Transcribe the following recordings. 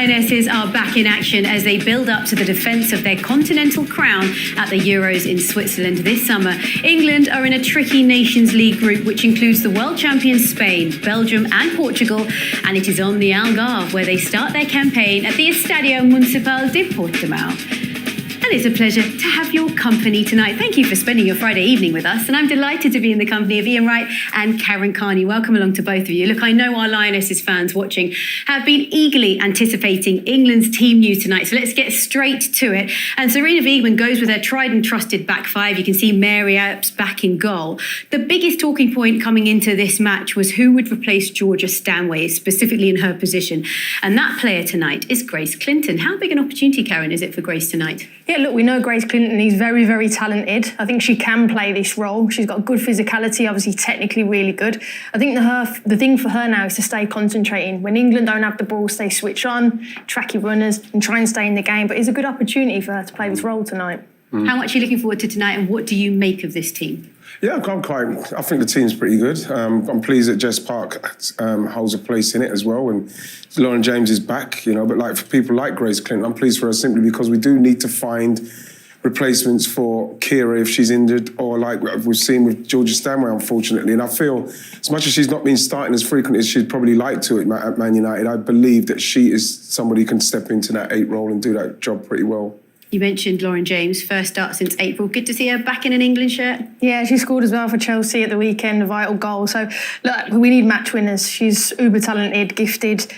Lionesses are back in action as they build up to the defence of their continental crown at the Euros in Switzerland this summer. England are in a tricky Nations League group which includes the world champions Spain, Belgium and Portugal, and it is on the Algarve where they start their campaign at the Estadio Municipal de Portimao. And it's a pleasure to have your company tonight. Thank you for spending your Friday evening with us. And I'm delighted to be in the company of Ian Wright and Karen Carney. Welcome along to both of you. Look, I know our Lionesses fans watching have been eagerly anticipating England's team news tonight. So let's get straight to it. And Sarina Wiegman goes with her tried and trusted back five. You can see Mary Earps back in goal. The biggest talking point coming into this match was who would replace Georgia Stanway, specifically in her position. And that player tonight is Grace Clinton. How big an opportunity, Karen, is it for Grace tonight? Yeah, look, we know Grace Clinton is very, very talented. I think she can play this role. She's got good physicality, obviously technically really good. I think the thing for her now is to stay concentrating. When England don't have the ball, stay switch on, tracky runners and try and stay in the game. But it's a good opportunity for her to play this role tonight. How much are you looking forward to tonight and what do you make of this team? Yeah, I think the team's pretty good. I'm pleased that Jess Park holds a place in it as well, and Lauren James is back, but like for people like Grace Clinton, I'm pleased for her simply because we do need to find replacements for Kira if she's injured, or like we've seen with Georgia Stanway, unfortunately. And I feel, as much as she's not been starting as frequently as she'd probably like to at Man United, I believe that she is somebody who can step into that 8 role and do that job pretty well. You mentioned Lauren James, first start since April. Good to see her back in an England shirt. Yeah, she scored as well for Chelsea at the weekend, a vital goal. So, look, we need match winners. She's uber talented, gifted.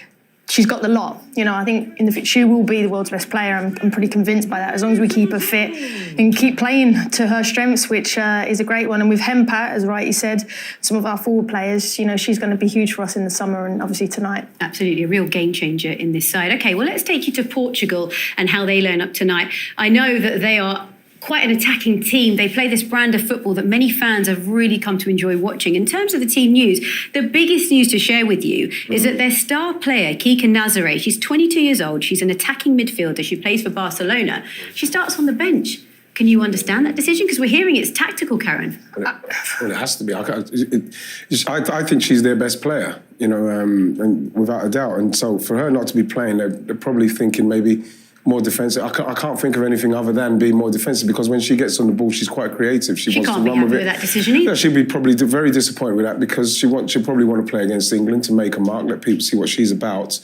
She's got the lot. I think in the she will be the world's best player. I'm pretty convinced by that. As long as we keep her fit and keep playing to her strengths, which is a great one. And with Hempat, as Righty said, some of our forward players, she's going to be huge for us in the summer and obviously tonight. Absolutely, a real game changer in this side. Okay, well, let's take you to Portugal and how they line up tonight. I know that they are quite an attacking team. They play this brand of football that many fans have really come to enjoy watching. In terms of the team news, the biggest news to share with you is that their star player, Kika Nazare, she's 22 years old. She's an attacking midfielder. She plays for Barcelona. She starts on the bench. Can you understand that decision? Because we're hearing it's tactical, Karen. Well, it has to be. I think she's their best player, and without a doubt. And so for her not to be playing, they're probably thinking maybe more defensive. I can't think of anything other than being more defensive, because when she gets on the ball, she's quite creative. She wants to run with it. That decision either. Yeah, she'd be probably very disappointed with that, because she'll probably want to play against England to make a mark, let people see what she's about.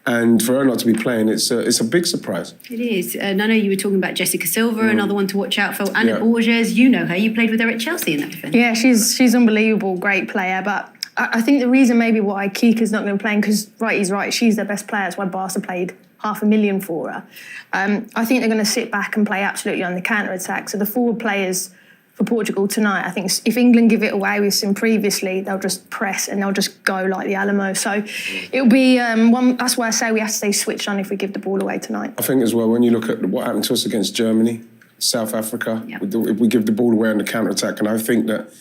And for her not to be playing, it's a big surprise. It is. And I know you were talking about Jessica Silva, another one to watch out for. Anna Borges, you know her. You played with her at Chelsea in that defence. Yeah, she's unbelievable, great player. But I think the reason maybe why Kika's not going to be playing, because Righty's right, she's their best player. That's why Barca paid $500,000 for her. I think they're going to sit back and play absolutely on the counter-attack. So the forward players for Portugal tonight, I think if England give it away, we've seen previously, they'll just press and they'll just go like the Alamo. So it'll be that's why I say we have to stay switched on if we give the ball away tonight. I think as well, when you look at what happened to us against Germany, South Africa, if we give the ball away on the counter-attack, and I think that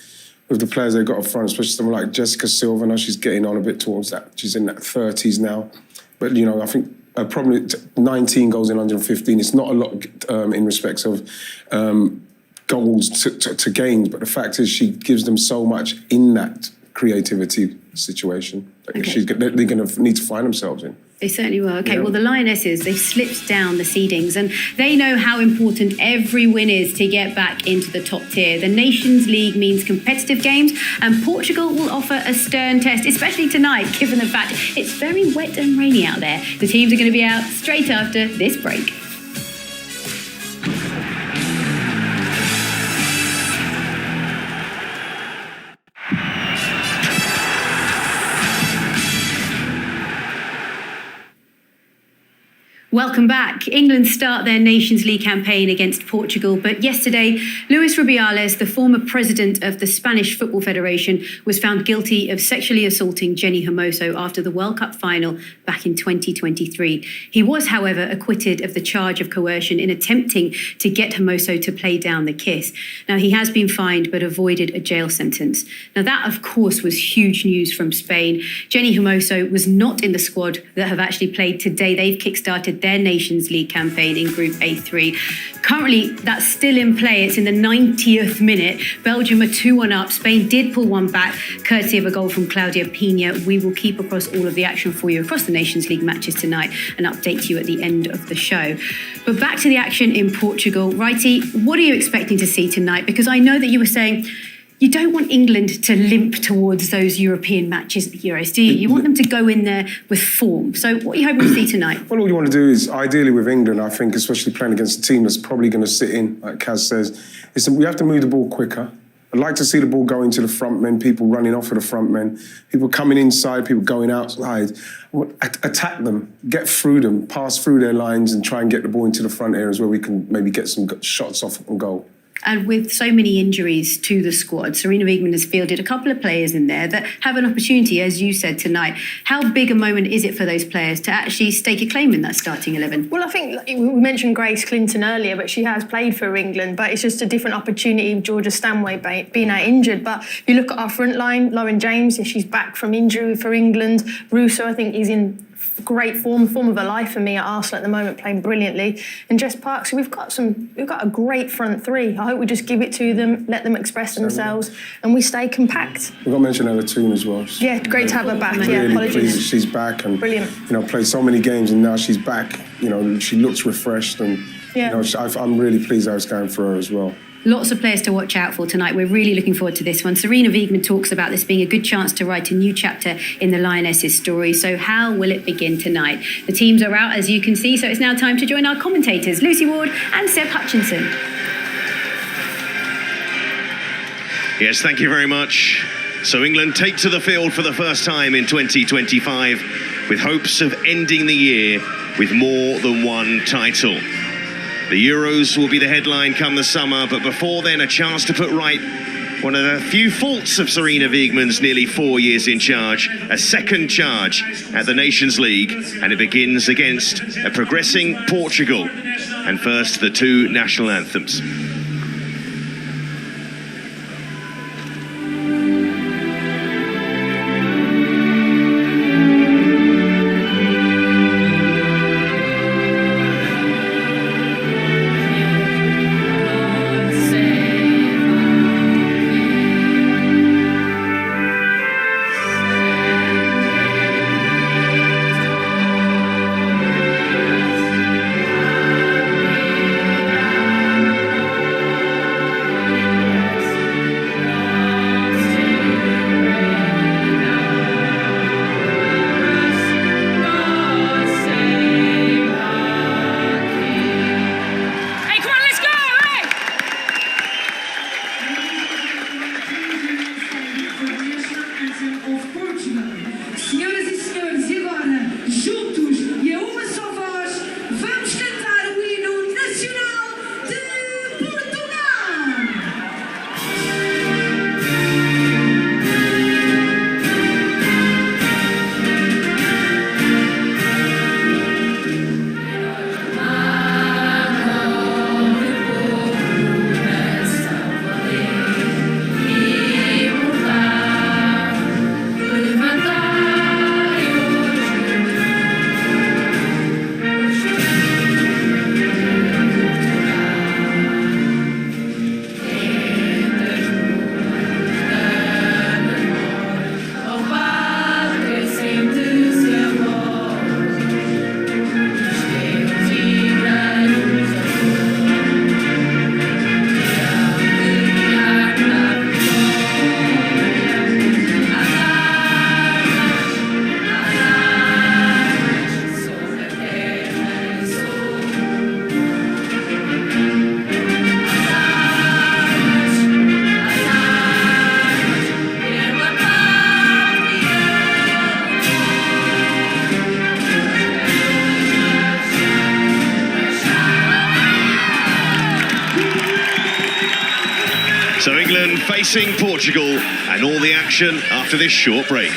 with the players they've got up front, especially someone like Jessica Silva, now she's getting on a bit towards that. She's in that 30s now. But, I think probably 19 goals in 115. It's not a lot in respects of goals to gains, but the fact is she gives them so much in that creativity situation that they're going to need to find themselves in. They certainly will. Okay, well, the Lionesses, they've slipped down the seedings and they know how important every win is to get back into the top tier. The Nations League means competitive games and Portugal will offer a stern test, especially tonight, given the fact it's very wet and rainy out there. The teams are going to be out straight after this break. Welcome back. England start their Nations League campaign against Portugal, but yesterday, Luis Rubiales, the former president of the Spanish Football Federation, was found guilty of sexually assaulting Jenny Hermoso after the World Cup final back in 2023. He was, however, acquitted of the charge of coercion in attempting to get Hermoso to play down the kiss. Now, he has been fined but avoided a jail sentence. Now, that, of course, was huge news from Spain. Jenny Hermoso was not in the squad that have actually played today. They've kick-started with their Nations League campaign in Group A3. Currently, that's still in play. It's in the 90th minute. Belgium are 2-1 up. Spain did pull one back, courtesy of a goal from Claudia Pina. We will keep across all of the action for you across the Nations League matches tonight and update you at the end of the show. But back to the action in Portugal. Righty, what are you expecting to see tonight? Because I know that you were saying you don't want England to limp towards those European matches at the Euros, do you? You want them to go in there with form. So what are you hoping to see tonight? Well, all you want to do is, ideally with England, I think, especially playing against a team that's probably going to sit in, like Kaz says, is that we have to move the ball quicker. I'd like to see the ball going to the front men, people running off of the front men, people coming inside, people going outside. Attack them, get through them, pass through their lines and try and get the ball into the front areas where we can maybe get some shots off on goal. And with so many injuries to the squad, Sarina Wiegman has fielded a couple of players in there that have an opportunity, as you said tonight. How big a moment is it for those players to actually stake a claim in that starting 11? Well, I think we mentioned Grace Clinton earlier, but she has played for England, but it's just a different opportunity with Georgia Stanway being out injured. But if you look at our front line, Lauren James, if she's back from injury for England, Russo, I think he's in great form of a life for me at Arsenal at the moment, playing brilliantly. And Jess Parks, so we've got a great front three. I hope we just give it to them, let them express themselves, and we stay compact. We've got to mention Ella Toon as well. Yeah, great to have her back. Really yeah, apologies. pleased she's back and Brilliant. Played so many games and now she's back. She looks refreshed and I'm really pleased how it's going for her as well. Lots of players to watch out for tonight. We're really looking forward to this one. Sarina Wiegman talks about this being a good chance to write a new chapter in the Lionesses' story. So how will it begin tonight? The teams are out, as you can see, so it's now time to join our commentators, Lucy Ward and Seb Hutchinson. Yes, thank you very much. So England take to the field for the first time in 2025 with hopes of ending the year with more than one title. The Euros will be the headline come the summer, but before then, a chance to put right one of the few faults of Sarina Wiegman's nearly 4 years in charge, a second charge at the Nations League, and it begins against a progressing Portugal. And first, the two national anthems. So England facing Portugal and all the action after this short break.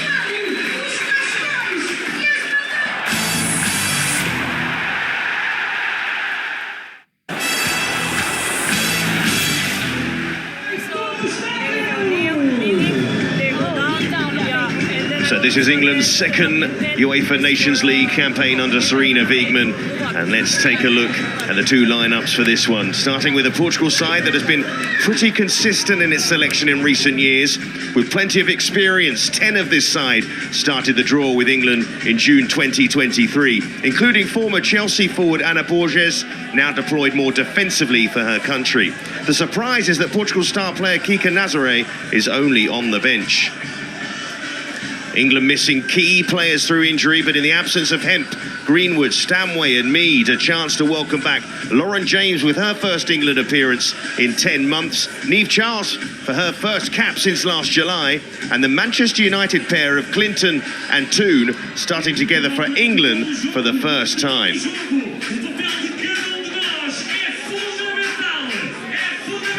So This is England's second UEFA Nations League campaign under Sarina Wiegman. And let's take a look at the two lineups for this one. Starting with a Portugal side that has been pretty consistent in its selection in recent years, with plenty of experience. 10 of this side started the draw with England in June 2023, including former Chelsea forward Ana Borges, now deployed more defensively for her country. The surprise is that Portugal's star player Kika Nazaré is only on the bench. England missing key players through injury, but in the absence of Hemp, Greenwood, Stanway and Mead, a chance to welcome back Lauren James with her first England appearance in 10 months, Niamh Charles for her first cap since last July, and the Manchester United pair of Clinton and Toon starting together for England for the first time.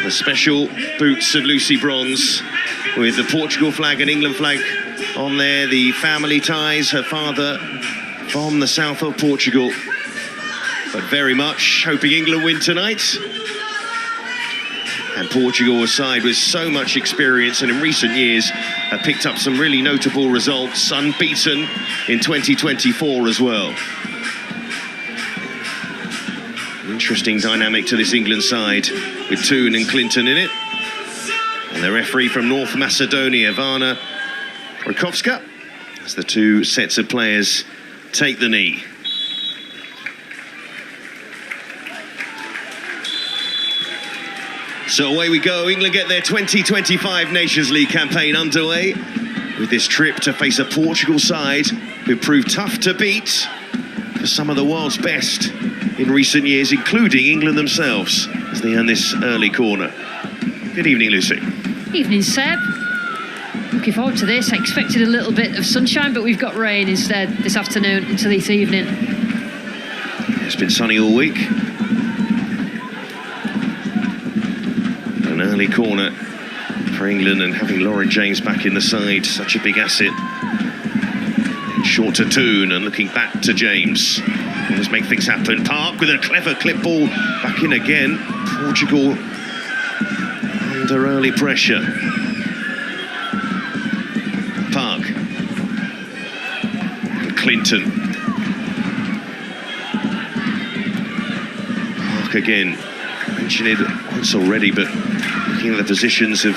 The special boots of Lucy Bronze with the Portugal flag and England flag on there, the family ties, her father from the south of Portugal, but very much hoping England win tonight. And Portugal, a side with so much experience and in recent years have picked up some really notable results, unbeaten in 2024 as well. Interesting dynamic to this England side with Toon and Clinton in it. And the referee from North Macedonia, Vana Rakovska, as the two sets of players take the knee. So away we go. England get their 2025 Nations League campaign underway with this trip to face a Portugal side who proved tough to beat for some of the world's best in recent years, including England themselves, as they earn this early corner. Good evening, Lucy. Evening, Seb. Looking forward to this. I expected a little bit of sunshine, but we've got rain instead this afternoon into this evening. It's been sunny all week. An early corner for England, and having Lauren James back in the side, such a big asset. Short to Toon and looking back to James. Let's make things happen. Park with a clever clip ball back in again. Portugal under early pressure. Park and Clinton. Park again. Mentioned it once already, but looking at the positions of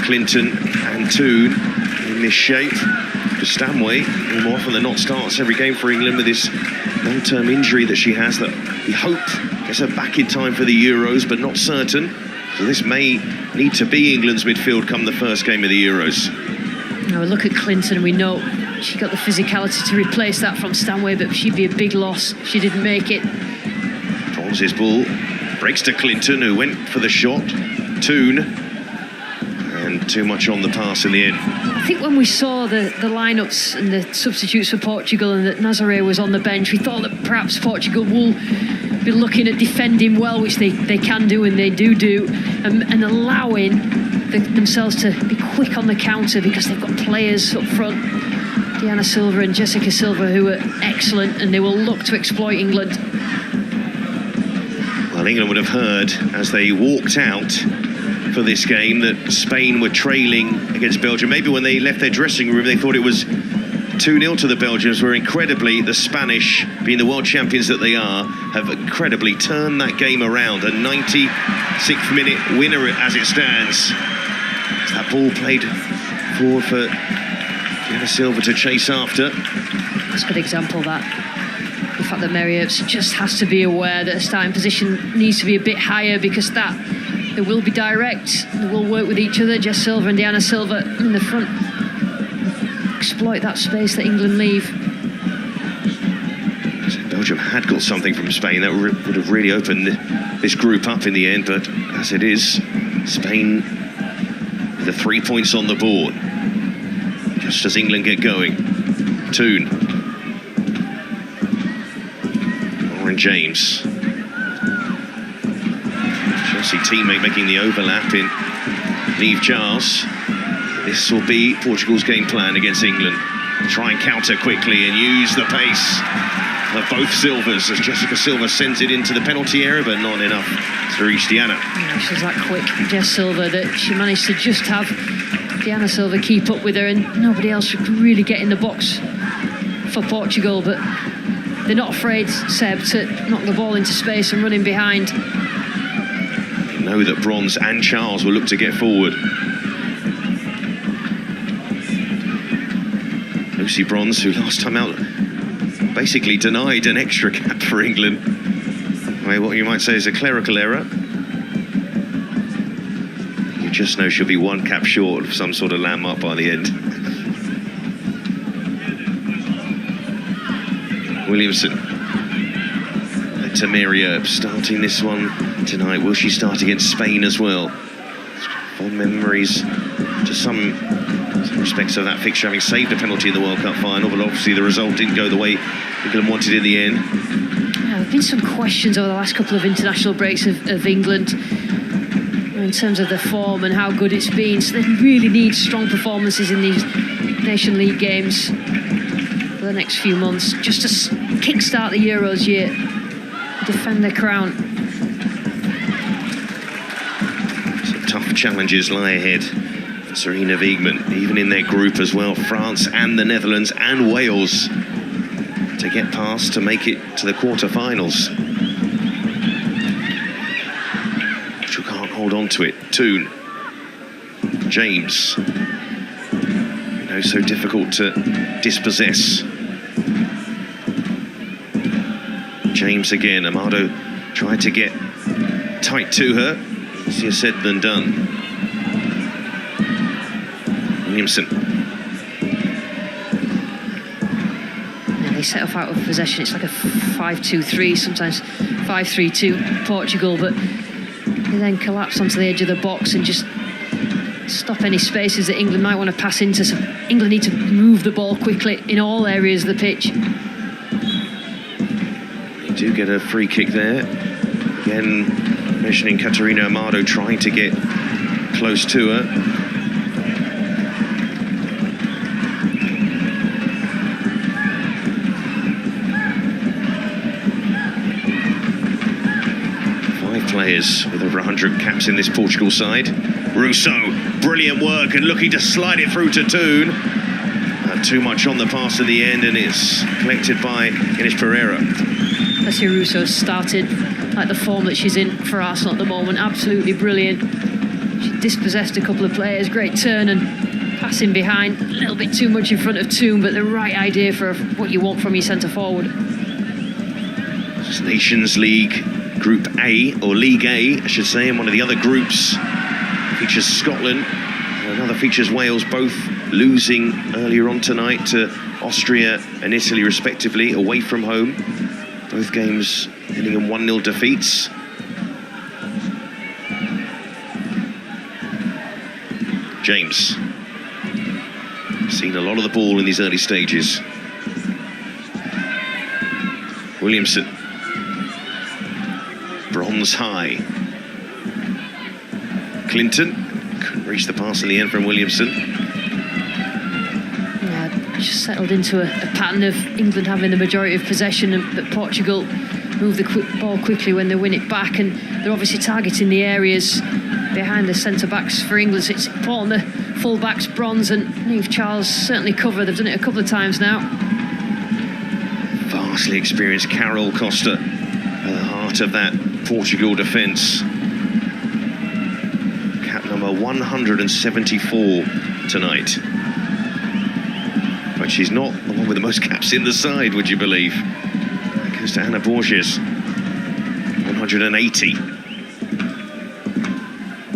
Clinton and Toon in this shape. Stanway, more often than not, starts every game for England with this long-term injury that she has that we hope gets her back in time for the Euros, but not certain. So this may need to be England's midfield come the first game of the Euros. Now, look at Clinton, we know she got the physicality to replace that from Stanway, but she'd be a big loss if she didn't make it. Bronze's ball breaks to Clinton, who went for the shot. Toon, and too much on the pass in the end. I think when we saw the lineups and the substitutes for Portugal and that Nazaré was on the bench, we thought that perhaps Portugal will be looking at defending well, which they can do and they do, and allowing themselves to be quick on the counter because they've got players up front, Diana Silva and Jessica Silva, who are excellent, and they will look to exploit England. Well, England would have heard as they walked out for this game that Spain were trailing against Belgium. Maybe when they left their dressing room they thought it was 2-0 to the Belgians, where incredibly the Spanish, being the world champions that they are, have incredibly turned that game around. A 96th minute winner as it stands. That ball played forward for Diana Silva to chase after. That's a good example, that. The fact that Mary Earps just has to be aware that her starting position needs to be a bit higher, because they will be direct, they will work with each other. Jess Silva and Diana Silva in the front. Exploit that space that England leave. So Belgium had got something from Spain that would have really opened this group up in the end, but as it is, Spain with the 3 points on the board. Just as England get going. Toon. Lauren James. Chelsea teammate making the overlap in Niamh Charles. This will be Portugal's game plan against England. Try and counter quickly and use the pace of both Silvas as Jessica Silva sends it into the penalty area, but not enough to reach Diana. Yeah, she's that quick, Jess Silva, that she managed to just have Diana Silva keep up with her, and nobody else could really get in the box for Portugal, but they're not afraid, Seb, to knock the ball into space and run in behind. You know that Bronze and Charles will look to get forward. Lucy Bronze, who last time out basically denied an extra cap for England. What you might say is a clerical error. You just know she'll be one cap short of some sort of landmark by the end. Williamson. Tamiria starting this one tonight. Will she start against Spain as well? Fond memories to some respects of that fixture, having saved a penalty in the World Cup final, but obviously the result didn't go the way England wanted in the end. Yeah, there have been some questions over the last couple of international breaks of England in terms of the form and how good it's been. So they really need strong performances in these Nation League games for the next few months, just to kick-start the Euros year, defend their crown. Some tough challenges lie ahead for Serena Wiegman, even in their group as well. France and the Netherlands and Wales to get past, to make it to the quarter-finals. She can't hold on to it. Toon. James. You know, so difficult to dispossess. James again. Amado tried to get tight to her. Easier said than done. Williamson. Yeah, they set off out of possession. It's like a 5-2-3, sometimes 5-3-2 Portugal, but they then collapse onto the edge of the box and just stop any spaces that England might want to pass into. So England need to move the ball quickly in all areas of the pitch. They do get a free kick there. Again, mentioning Catarina Amado trying to get close to her. Players with over 100 caps in this Portugal side. Russo, brilliant work and looking to slide it through to Toon. Too much on the pass in the end, and it's collected by Ines Pereira. Alessia Russo started like the form that she's in for Arsenal at the moment. Absolutely brilliant. She dispossessed a couple of players. Great turn and passing behind. A little bit too much in front of Toon, but the right idea for what you want from your centre forward. It's Nations League Group A, or League A, I should say, and one of the other groups features Scotland, and another features Wales, both losing earlier on tonight to Austria and Italy, respectively, away from home. Both games ending in 1-0 defeats. James. Seen a lot of the ball in these early stages. Williamson. Bronze high. Clinton couldn't reach the pass in the end from Williamson. Yeah, just settled into a pattern of England having the majority of possession, but Portugal move the ball quickly when they win it back, and they're obviously targeting the areas behind the centre-backs for England, so it's important the full-backs, Bronze and Niamh Charles, certainly cover. They've done it a couple of times now. Vastly experienced Carol Costa at the heart of that Portugal defence. Cap number 174 tonight. But she's not the one with the most caps in the side, would you believe? That goes to Ana Borges. 180.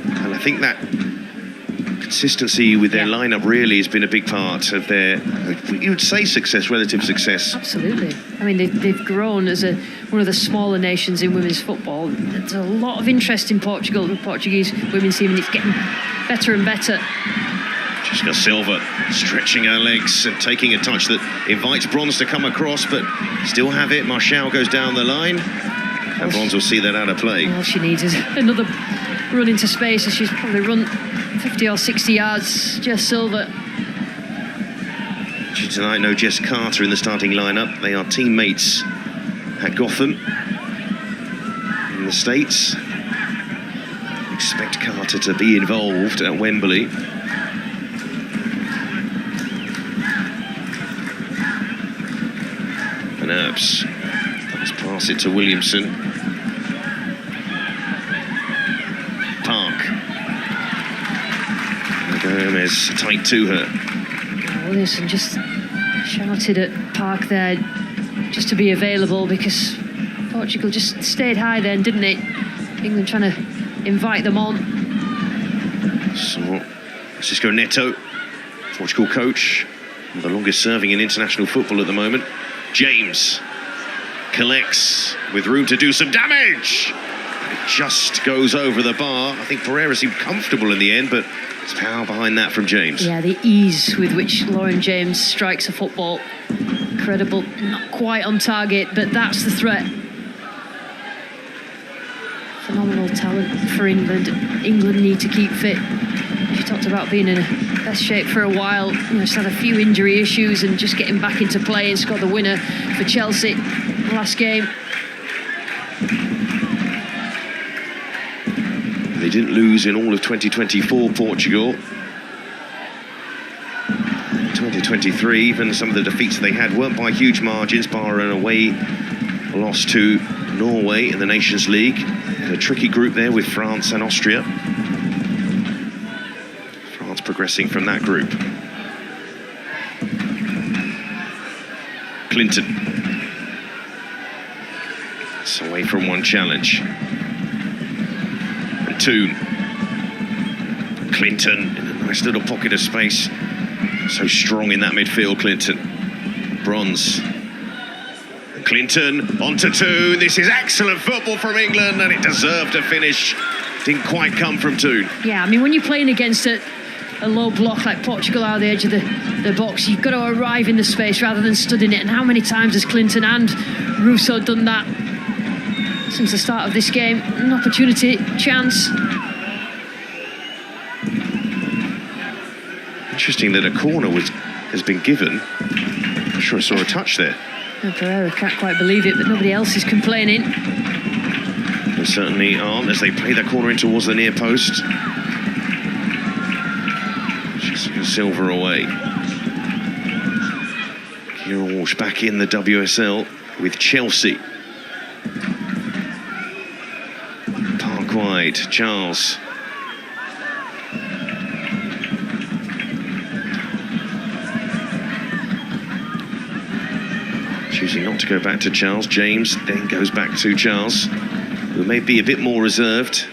And I think that consistency with their lineup really has been a big part of their, you would say, success, relative success. Absolutely. I mean, they've grown as one of the smaller nations in women's football. There's a lot of interest in Portugal, the Portuguese women's team, and it's getting better and better. Jessica Silva stretching her legs and taking a touch that invites Bronze to come across, but still have it. Martial goes down the line, and Bronze will see that out of play. All she needs is another run into space, as she's probably run 50 or 60 yards. Jess Silva. Tonight, no Jess Carter in the starting lineup. They are teammates at Gotham in the States. Expect Carter to be involved at Wembley. And Earps does pass it to Williamson. Park. Gomez tight to her. Williamson just shouted at Park there just to be available, because Portugal just stayed high then, didn't it? England trying to invite them on. So, Francisco Neto, Portugal coach, the longest serving in international football at the moment. James collects with room to do some damage. It just goes over the bar. I think Pereira seemed comfortable in the end, but it's power behind that from James. Yeah, the ease with which Lauren James strikes a football. Incredible. Not quite on target, but that's the threat. Phenomenal talent for England. England need to keep fit. She talked about being in best shape for a while. She's had a few injury issues and just getting back into play, and scored the winner for Chelsea last game. They didn't lose in all of 2024, Portugal. 2023, even some of the defeats they had weren't by huge margins, bar an away loss to Norway in the Nations League. A tricky group there with France and Austria. France progressing from that group. Clinton. It's away from one challenge. And Toon. Clinton in a nice little pocket of space. So strong in that midfield, Clinton. Bronze. Clinton onto Toon. This is excellent football from England, and it deserved a finish. Didn't quite come from Toon. Yeah, I mean, when you're playing against a low block like Portugal are the edge of the box, you've got to arrive in the space rather than studying it. And how many times has Clinton and Russo done that since the start of this game? An opportunity, chance. Interesting that a corner has been given. I'm sure I saw a touch there. And Pereira can't quite believe it, but nobody else is complaining. They certainly aren't as they play that corner in towards the near post. Silva away. Kieran Walsh back in the WSL with Chelsea. Park wide, Charles. Choosing not to go back to Charles. James then goes back to Charles, who may be a bit more reserved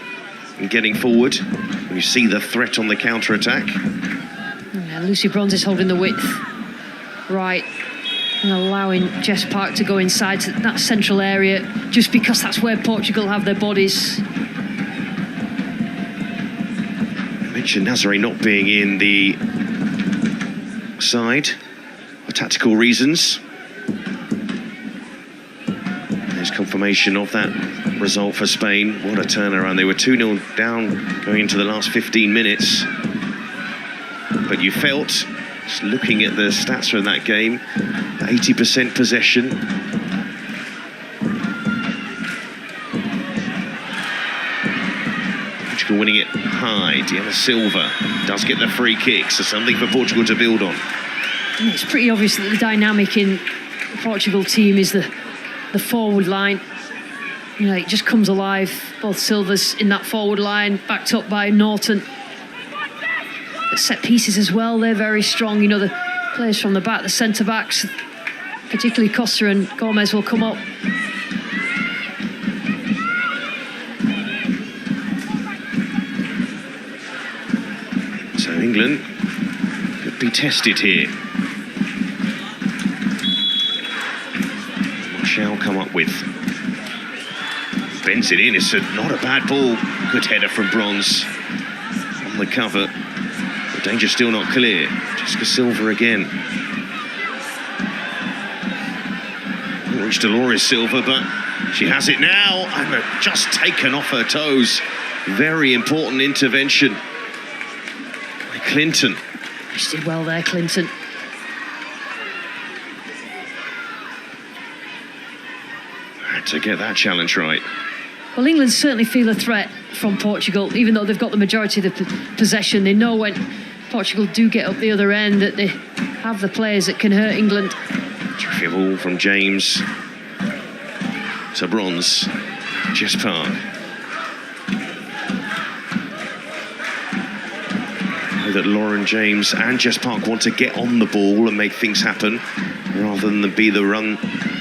in getting forward. You see the threat on the counter-attack. Yeah, Lucy Bronze is holding the width right and allowing Jess Park to go inside to that central area, just because that's where Portugal have their bodies. I mentioned Nazare not being in the side for tactical reasons. There's confirmation of that result for Spain. What a turnaround. They were 2-0 down going into the last 15 minutes. But you felt, just looking at the stats from that game, 80% possession. Portugal winning it high. Diana Silva does get the free kick, so something for Portugal to build on. And it's pretty obvious that the dynamic in the Portugal team is the forward line. It just comes alive. Both Silvas in that forward line, backed up by Norton. The set pieces as well, they're very strong. The players from the back, the centre backs, particularly Costa and Gomez, will come up. So England could be tested here. What shall come up with? Bends it in. It's not a bad ball. Good header from Bronze on the cover. The danger still not clear. Jessica Silva again. Not reached Dolores Silva, but she has it now. And just taken off her toes. Very important intervention by Clinton. She did well there, Clinton. Had to get that challenge right. Well, England certainly feel a threat from Portugal, even though they've got the majority of the possession. They know when Portugal do get up the other end that they have the players that can hurt England. Lovely ball from James to Bronze. Jess Park. I know that Lauren James and Jess Park want to get on the ball and make things happen rather than be the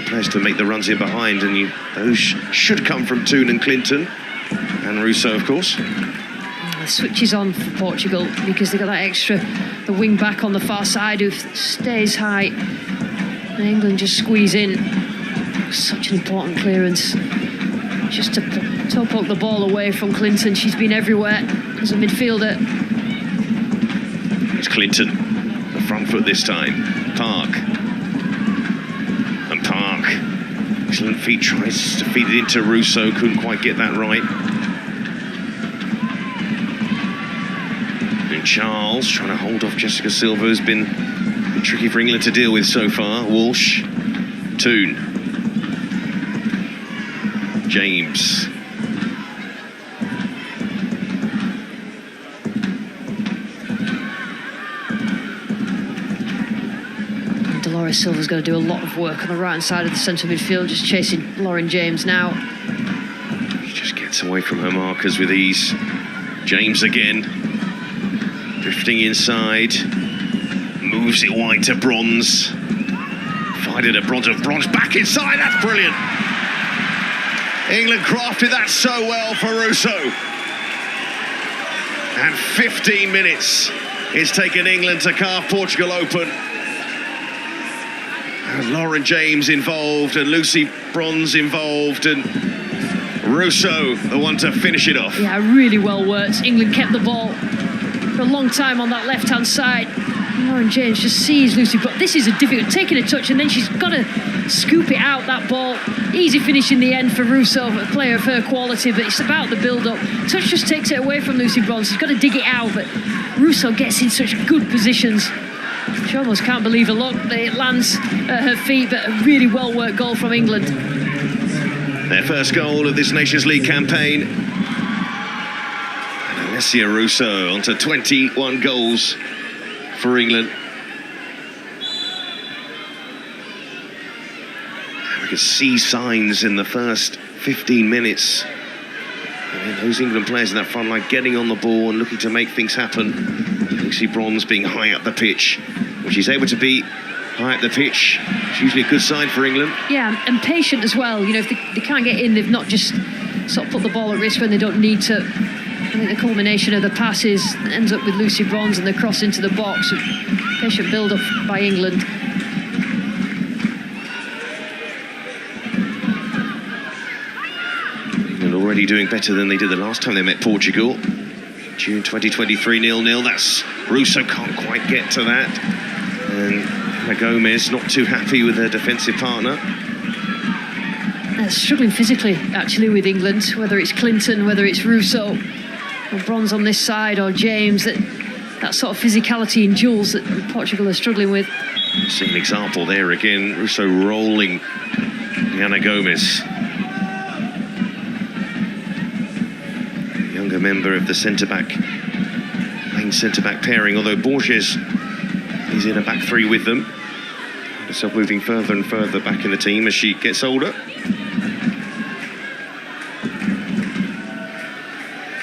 players to make the runs in behind, and those should come from Toon and Clinton and Russo, of course. The switch is on for Portugal because they've got that extra, the wing back on the far side who stays high, and England just squeeze in. Such an important clearance, just to toe poke the ball away from Clinton. She's been everywhere as a midfielder. It's Clinton, the front foot this time. Park. And Park, excellent feet, tries to feed it into Russo, couldn't quite get that right. And Charles trying to hold off Jessica Silva, who's been tricky for England to deal with so far. Walsh, Toon, James. Dolores Silva's going to do a lot of work on the right-hand side of the centre midfield, just chasing Lauren James now. She just gets away from her markers with ease. James again, drifting inside, moves it wide to Bronze. Fired at Bronze, Bronze back inside, that's brilliant. England crafted that so well for Russo. And 15 minutes it's taken England to carve Portugal open. And Lauren James involved, and Lucy Bronze involved, and Russo the one to finish it off. Yeah, really well worked. England kept the ball for a long time on that left-hand side. Lauren James just sees Lucy, but this is a difficult, taking a touch, and then she's got to scoop it out, that ball. Easy finish in the end for Russo, a player of her quality, but it's about the build-up. Touch just takes it away from Lucy Bronze. She's got to dig it out, but Russo gets in such good positions. She almost can't believe it. Look, it lands at her feet, but a really well-worked goal from England. Their first goal of this Nations League campaign. And Alessia Russo onto 21 goals for England. We could see signs in the first 15 minutes. And those England players in that front line getting on the ball and looking to make things happen. Lucy Bronze being high up the pitch. When she's able to be high up the pitch, it's usually a good sign for England. Yeah, and patient as well. You know, if they can't get in, they've not just sort of put the ball at risk when they don't need to. I think the culmination of the passes ends up with Lucy Bronze and the cross into the box. Patient build-up by England. England already doing better than they did the last time they met Portugal. June 2023, 0-0. That's Russo can't quite get to that. And Ana Gomez not too happy with her defensive partner. Struggling physically, actually, with England, whether it's Clinton, whether it's Russo, or Bronze on this side, or James, that sort of physicality in duels that Portugal are struggling with. See an example there again, Russo rolling Ana Gomez. Younger member of the main centre-back pairing, although Borges is in a back three with them. Herself moving further and further back in the team as she gets older.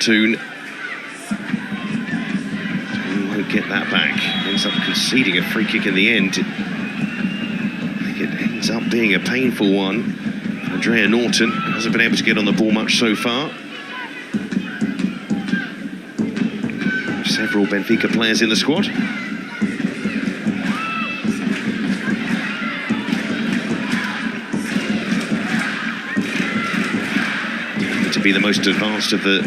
Toon won't get that back. Ends up conceding a free kick in the end. I think it ends up being a painful one. Andrea Norton hasn't been able to get on the ball much so far. Several Benfica players in the squad. To be the most advanced of the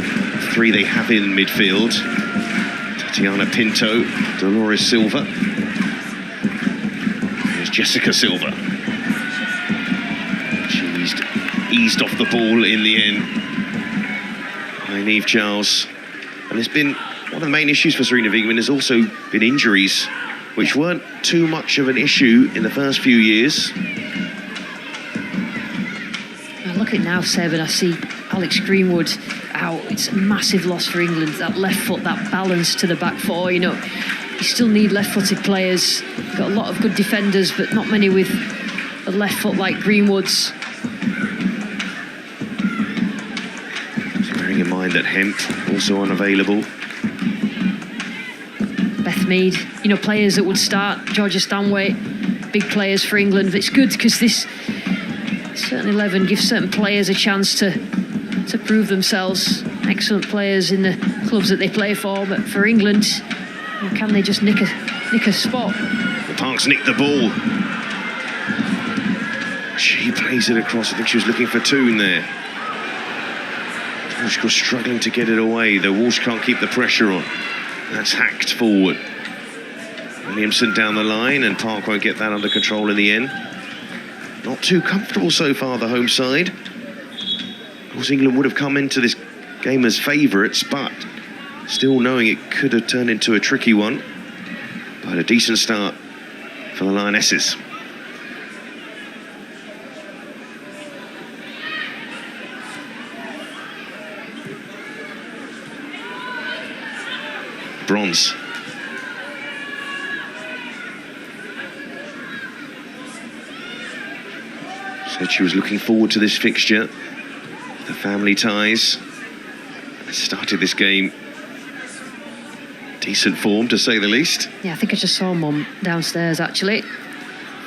three they have in midfield. Tatiana Pinto, Dolores Silva. There's Jessica Silva. She's eased off the ball in the end by Niamh Charles. And there's been one of the main issues for Sarina Wiegman has also been injuries, which weren't too much of an issue in the first few years. I look at now, Seb, and I see Alex Greenwood out. It's a massive loss for England. That left foot, that balance to the back four. You know, you still need left-footed players. Got a lot of good defenders, but not many with a left foot like Greenwood's. Bearing in mind that Hemp also unavailable. Beth Mead, you know, players that would start. Georgia Stanway, big players for England. But it's good because this certain 11 gives certain players a chance to prove themselves. Excellent players in the clubs that they play for, but for England, can they just nick a spot? Parks nicked the ball. She plays it across. I think she was looking for Toon there. Portugal struggling to get it away. The Walsh can't keep the pressure on. That's hacked forward. Williamson down the line, and Park won't get that under control in the end. Not too comfortable so far, the home side. Of course, England would have come into this game as favourites, but still knowing it could have turned into a tricky one. But a decent start for the Lionesses. Bronze. Said she was looking forward to this fixture. The family ties. Started this game decent form, to say the least. Yeah, I think I just saw Mum downstairs, actually.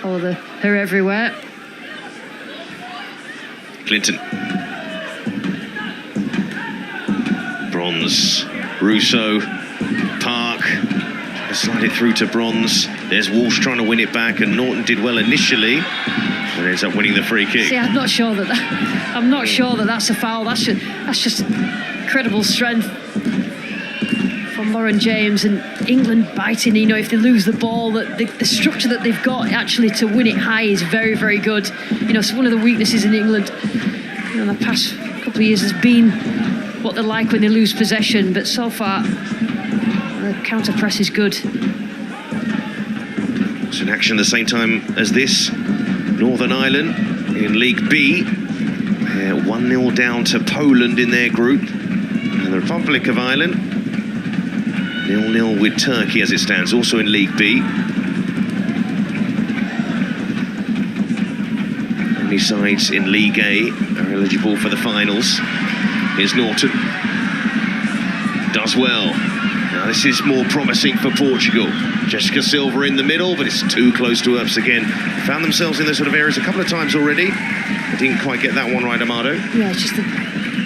Follow her everywhere. Clinton. Bronze. Russo. Park. Trying to slide it through to Bronze. There's Walsh trying to win it back, and Norton did well initially, and ends up winning the free kick. See, I'm not sure that that's a foul. That's just incredible strength from Lauren James, and England biting. You know, if they lose the ball, the structure that they've got actually to win it high is very, very good. You know, it's one of the weaknesses in England, you know, in the past couple of years has been what they're like when they lose possession. But so far, the counter press is good. It's in action the same time as this. Northern Ireland in League B. They're 1-0 down to Poland in their group. And the Republic of Ireland 0-0 with Turkey as it stands, also in League B. Only sides in League A are eligible for the finals. Here's Norton. Does well. Now this is more promising for Portugal. Jessica Silva in the middle, but it's too close to Earps again. Found themselves in those sort of areas a couple of times already. They didn't quite get that one right, Amado. Yeah, it's just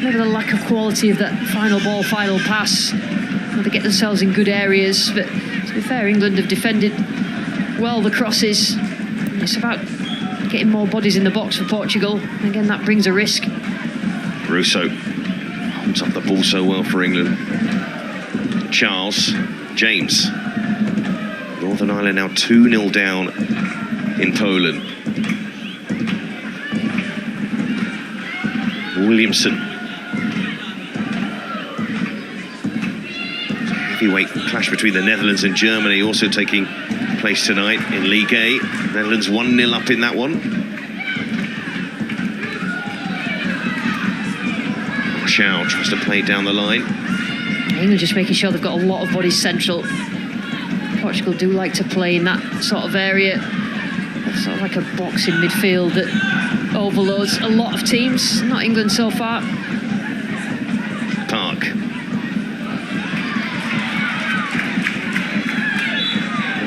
maybe the lack of quality of that final ball, final pass. They get themselves in good areas, but to be fair, England have defended well the crosses. It's about getting more bodies in the box for Portugal. And again, that brings a risk. Russo holds up the ball so well for England. Charles, James. Northern Ireland now 2-0 down in Poland. Williamson. Heavyweight clash between the Netherlands and Germany also taking place tonight in League A. Netherlands 1-0 up in that one. Marshall tries to play down the line. England just making sure they've got a lot of bodies central. Portugal do like to play in that sort of area. Sort of like a box in midfield that overloads a lot of teams. Not England so far. Park.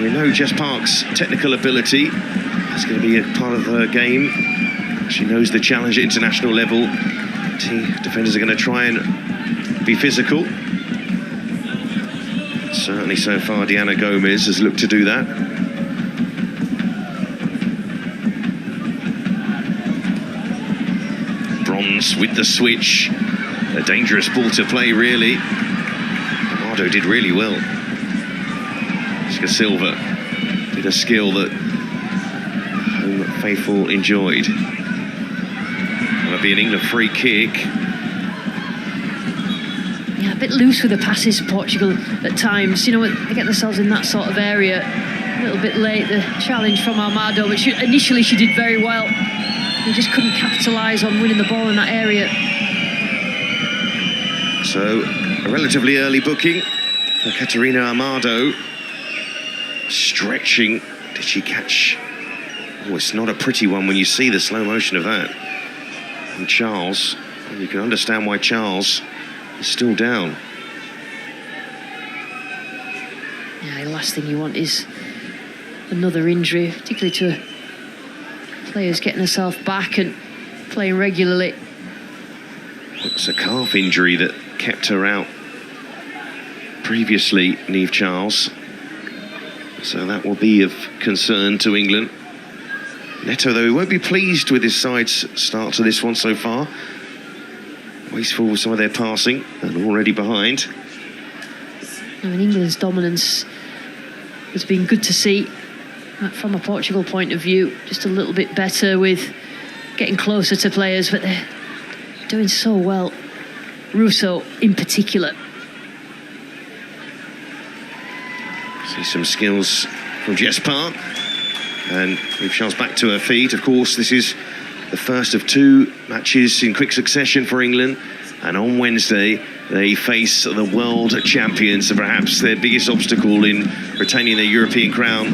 We know Jess Park's technical ability. That's going to be a part of her game. She knows the challenge at international level. Defenders are going to try and be physical. Certainly so far, Diana Gomez has looked to do that. Bronze with the switch. A dangerous ball to play, really. Amado did really well. Silva did a skill that home faithful enjoyed. That'll be an England free kick. Yeah, a bit loose with the passes, Portugal, at times. You know, they get themselves in that sort of area. A little bit late, the challenge from Armado, but initially she did very well. They just couldn't capitalise on winning the ball in that area. So, a relatively early booking for Catarina Armado. Stretching. Did she catch Oh, it's not a pretty one when you see the slow motion of that. And Charles, you can understand why Charles is still down. Yeah, the last thing you want is another injury, particularly to a player who's getting herself back and playing regularly. It's a calf injury that kept her out previously, Niamh Charles. So that will be of concern to England. Neto, though, he won't be pleased with his side's start to this one so far. Wasteful with some of their passing and already behind. I mean, England's dominance has been good to see from a Portugal point of view. Just a little bit better with getting closer to players, but they're doing so well. Russo in particular. See some skills from Jess Park. And Niamh Charles back to her feet. Of course, this is the first of 2 matches in quick succession for England. And on Wednesday, they face the world champions, and perhaps their biggest obstacle in retaining their European crown,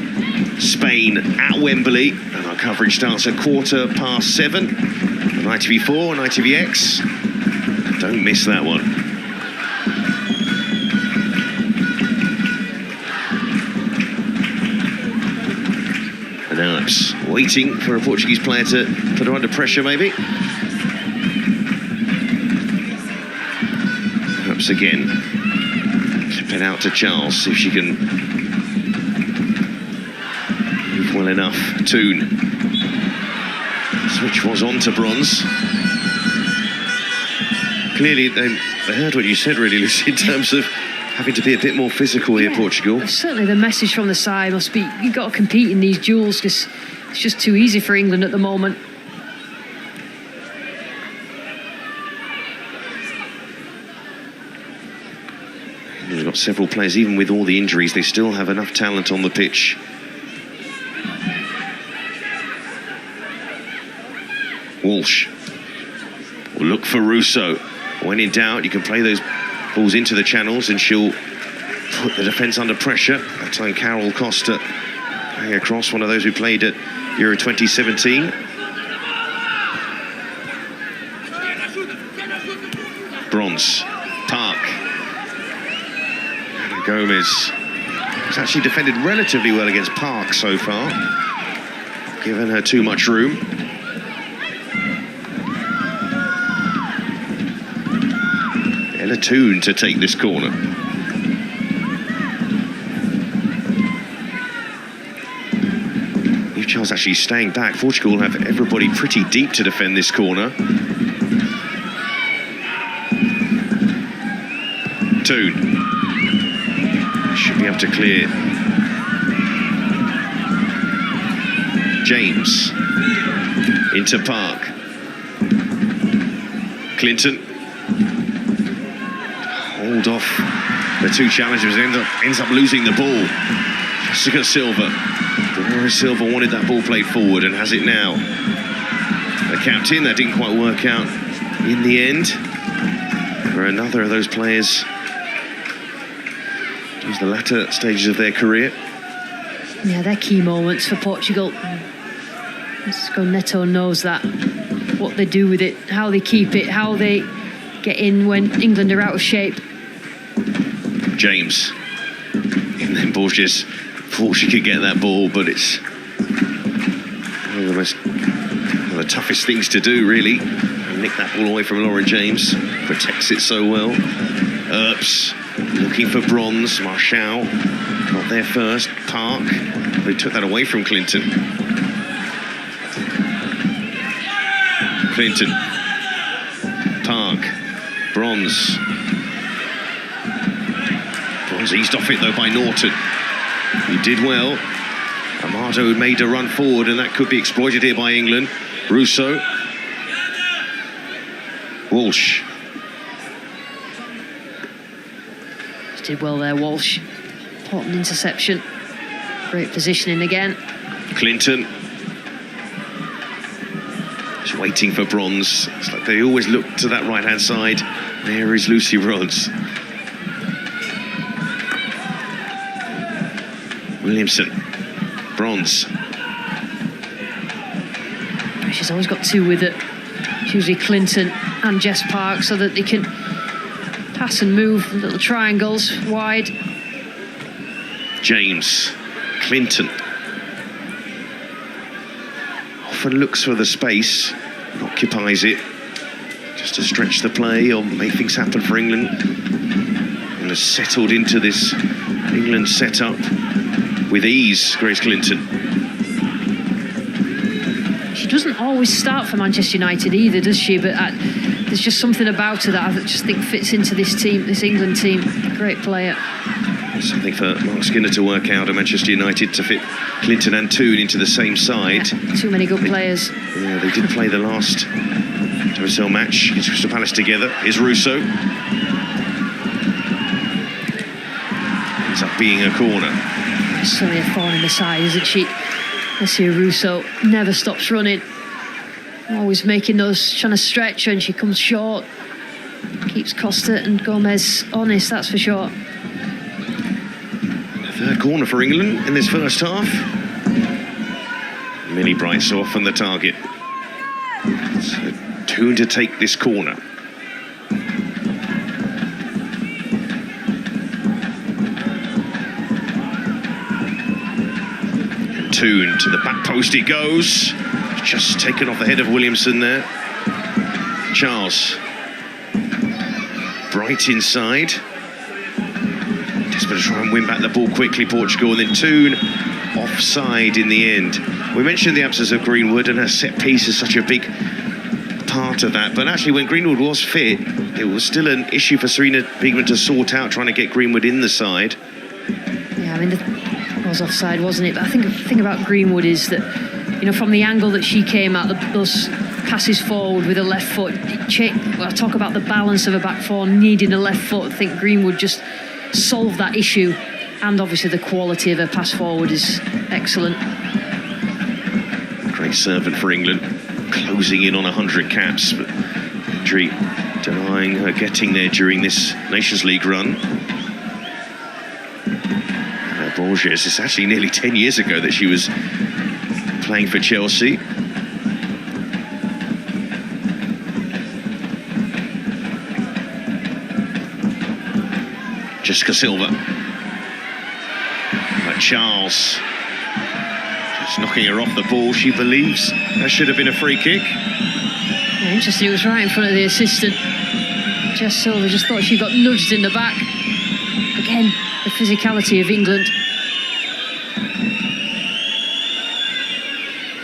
Spain at Wembley. And our coverage starts at 7:15 on ITV4 and ITVX. Don't miss that one. And now it's waiting for a Portuguese player to put her under pressure, maybe. Perhaps again. Flip it out to Charles, see if she can move well enough. Toon. Switch was on to Bronze. Clearly, they heard what you said, really, Lucy, in terms of having to be a bit more physical here, Portugal. Certainly the message from the side must be, you've got to compete in these duels because it's just too easy for England at the moment. They've got several players, even with all the injuries, they still have enough talent on the pitch. Walsh will look for Russo. When in doubt, you can play those balls into the channels and she'll put the defence under pressure. That time Carol Costa playing across, one of those who played at Euro 2017. Bronze. Park. Anna Gomez has actually defended relatively well against Park so far, given her too much room. Ella Toon to take this corner. Niamh Charles actually staying back. Portugal have everybody pretty deep to defend this corner. Toon. Should be able to clear. James. Into Park. Clinton. Hold off the 2 challengers, ends up losing the ball. Jessica Silva. Dora Silva wanted that ball played forward and has it now. The captain, that didn't quite work out in the end. For another of those players, towards the latter stages of their career. Yeah, they're key moments for Portugal. Neto knows that, what they do with it, how they keep it, how they get in when England are out of shape. James. And then Borges thought she could get that ball, but it's one of the toughest things to do, really. Nick that ball away from Lauren James. Protects it so well. Earps looking for Bronze. Marshall got there first. Park, who took that away from Clinton. Clinton. Park. Bronze. Bronze eased off it though by Norton. He did well. Amato made a run forward and that could be exploited here by England. Russo. Walsh. Did well there, Walsh. Important interception. Great positioning again. Clinton. Just waiting for Bronze. It's like they always look to that right-hand side. There is Lucy Rhodes. Williamson. Bronze. She's always got two with it. It's usually Clinton and Jess Park, so that they can pass and move little triangles wide. James, Clinton. Often looks for the space, occupies it, just to stretch the play or make things happen for England. And has settled into this England setup with ease, Grace Clinton. She doesn't always start for Manchester United either, does she? But there's just something about her that I just think fits into this team, this England team. Great player. Something for Mark Skinner to work out at Manchester United to fit Clinton and Toon into the same side. Yeah, too many good players. Yeah, they did play the last WSL match against Crystal Palace together. Here's Russo. Ends up being a corner. It's certainly a thorn in the side, isn't she? Alessia Russo never stops running. Always making those, trying to stretch, and she comes short. Keeps Costa and Gomez honest, that's for sure. Third corner for England in this first half. Millie Bright's off on the target. So Toon to take this corner. And Toon to the back post he goes. Just taken off the head of Williamson there. Charles. Bright inside. Desperate to try and win back the ball quickly, Portugal, and then Toon offside in the end. We mentioned the absence of Greenwood, and her set piece is such a big part of that. But actually, when Greenwood was fit, it was still an issue for Serena Biegman to sort out, trying to get Greenwood in the side. Yeah, I mean, it was offside, wasn't it? But I think the thing about Greenwood is that, you know, from the angle that she came at, those passes forward with a left foot, I talk about the balance of a back four needing a left foot. I think Greenwood just solved that issue, and obviously the quality of her pass forward is excellent. Great servant for England, closing in on 100 caps, but injury denying her getting there during this Nations League run. Borges, it's actually nearly 10 years ago that she was playing for Chelsea. Jessica Silva. But Charles just knocking her off the ball. She believes that should have been a free kick. Yeah, interesting, it was right in front of the assistant. Jess Silva just thought she got nudged in the back. Again, the physicality of England.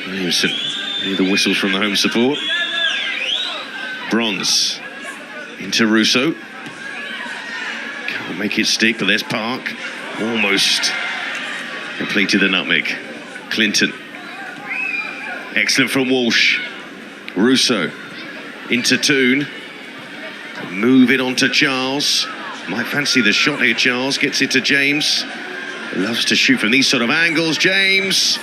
Williamson, hear the whistles from the home support. Bronze into Russo. Can't make it stick, but there's Park. Almost completed the nutmeg. Clinton. Excellent from Walsh. Russo into Toon. Move it on to Charles. Might fancy the shot here, Charles. Gets it to James. Loves to shoot from these sort of angles. James.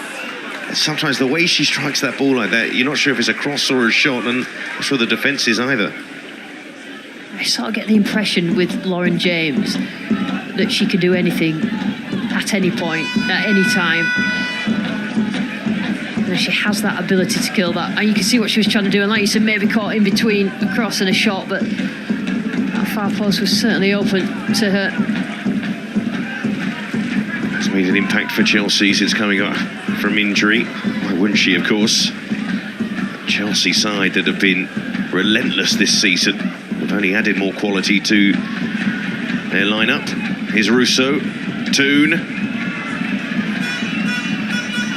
And sometimes the way she strikes that ball like that, you're not sure if it's a cross or a shot, and not sure the defence is either. I sort of get the impression with Lauren James that she can do anything at any point, at any time. And she has that ability to kill that. And you can see what she was trying to do. And like you said, maybe caught in between a cross and a shot, but that far post was certainly open to her. It's made an impact for Chelsea since coming up from injury. Why wouldn't she, of course? Chelsea side that have been relentless this season. They've only added more quality to their lineup. Here's Russo. Toon.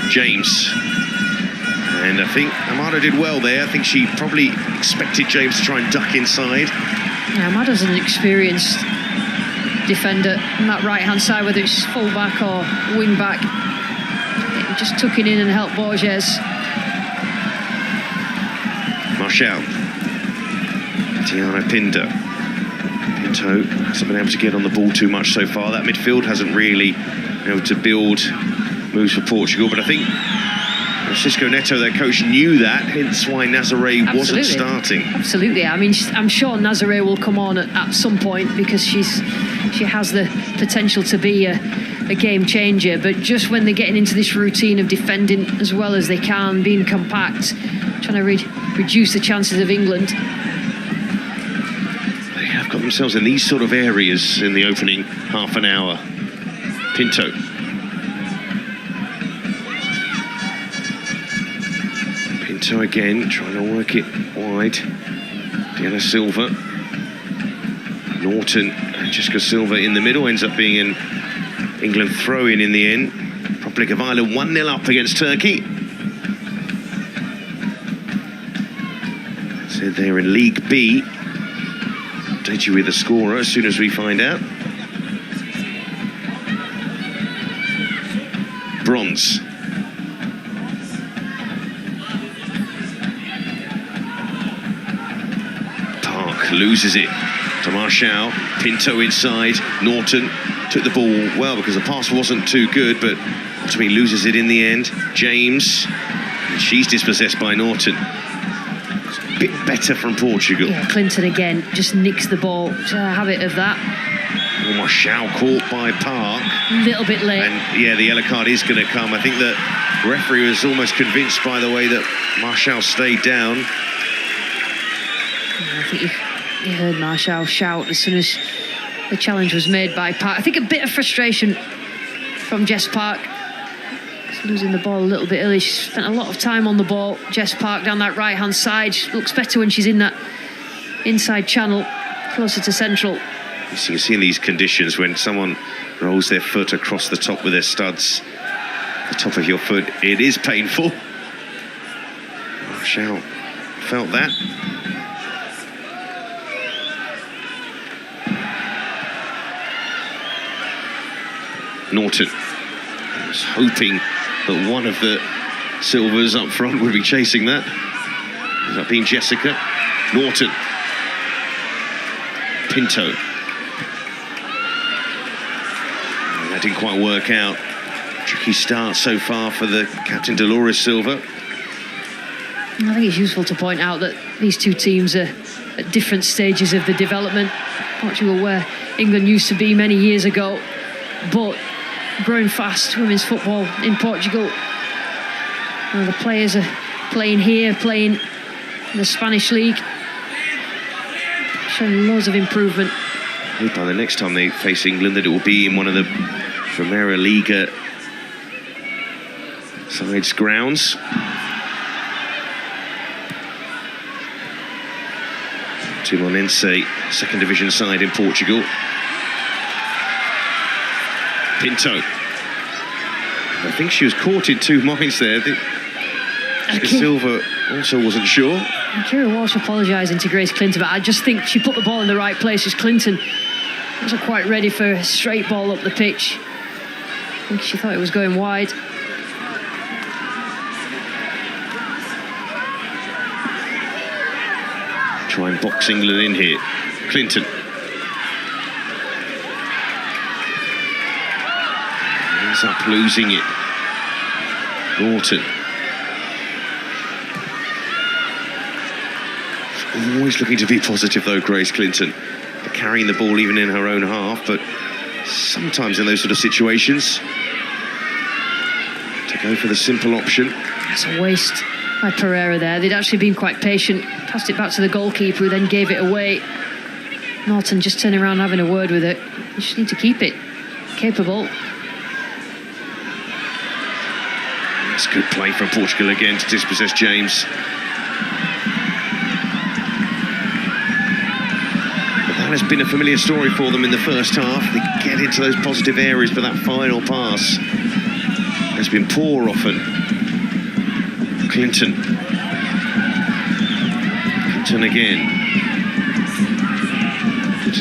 James. And I think Amado did well there. I think she probably expected James to try and duck inside. Yeah, Amado's an experienced defender on that right-hand side, whether it's full-back or wing-back. He just took it in and helped Borges. Marshall. Tiana Pinto hasn't been able to get on the ball too much so far. That midfield hasn't really been able to build moves for Portugal, but I think Francisco Neto, their coach, knew that, hence why Nazaré wasn't starting. Absolutely. I mean, I'm sure Nazaré will come on at some point because she has the potential to be a game changer, but just when they're getting into this routine of defending as well as they can, being compact, trying to reduce the chances of England. They have got themselves in these sort of areas in the opening half an hour. Pinto. Pinto again, trying to work it wide. Diana Silva. Norton and Jessica Silva in the middle, ends up being an England throw-in the end. Republic of Ireland 1-0 up against Turkey. So they're in League B. Update you with the scorer as soon as we find out. Bronze. Park loses it to Marshall. Pinto inside. Norton took the ball well because the pass wasn't too good, but ultimately loses it in the end. James, and she's dispossessed by Norton. It's a bit better from Portugal. Yeah, Clinton again just nicks the ball. Just a habit of that. Marshall caught by Park. A little bit late. And yeah, the yellow card is going to come. I think the referee was almost convinced by the way that Marshall stayed down. I think you heard Marshall shout as soon as the challenge was made by Park. I think a bit of frustration from Jess Park. She's losing the ball a little bit early. She spent a lot of time on the ball. Jess Park down that right-hand side. She looks better when she's in that inside channel, closer to central. You can see in these conditions when someone rolls their foot across the top with their studs, the top of your foot, it is painful. Marshall felt that. Norton was hoping that one of the Silvers up front would be chasing that. Ends up being Jessica. Norton. Pinto. And that didn't quite work out. Tricky start so far for the captain Dolores Silva. I think it's useful to point out that these two teams are at different stages of the development. Portugal, where England used to be many years ago, but growing fast, women's football in Portugal. Well, the players are playing here, playing in the Spanish league, showing loads of improvement. I hope by the next time they face England that it will be in one of the Primera Liga sides' grounds. Timonense, second division side in Portugal. Pinto. I think she was caught in two minds there. Silva also wasn't sure. Kira Walsh apologising to Grace Clinton, but I just think she put the ball in the right places. Clinton wasn't quite ready for a straight ball up the pitch. I think she thought it was going wide. Try and box England in here. Clinton. Ends up losing it. Norton. Always looking to be positive though, Grace Clinton. Carrying the ball even in her own half, but sometimes in those sort of situations, to go for the simple option. That's a waste by Pereira there. They'd actually been quite patient. Passed it back to the goalkeeper, who then gave it away. Norton just turning around having a word with it. You just need to keep it capable. That's good play from Portugal again to dispossess James. But that has been a familiar story for them in the first half. They get into those positive areas, but that final pass has been poor often. Clinton again.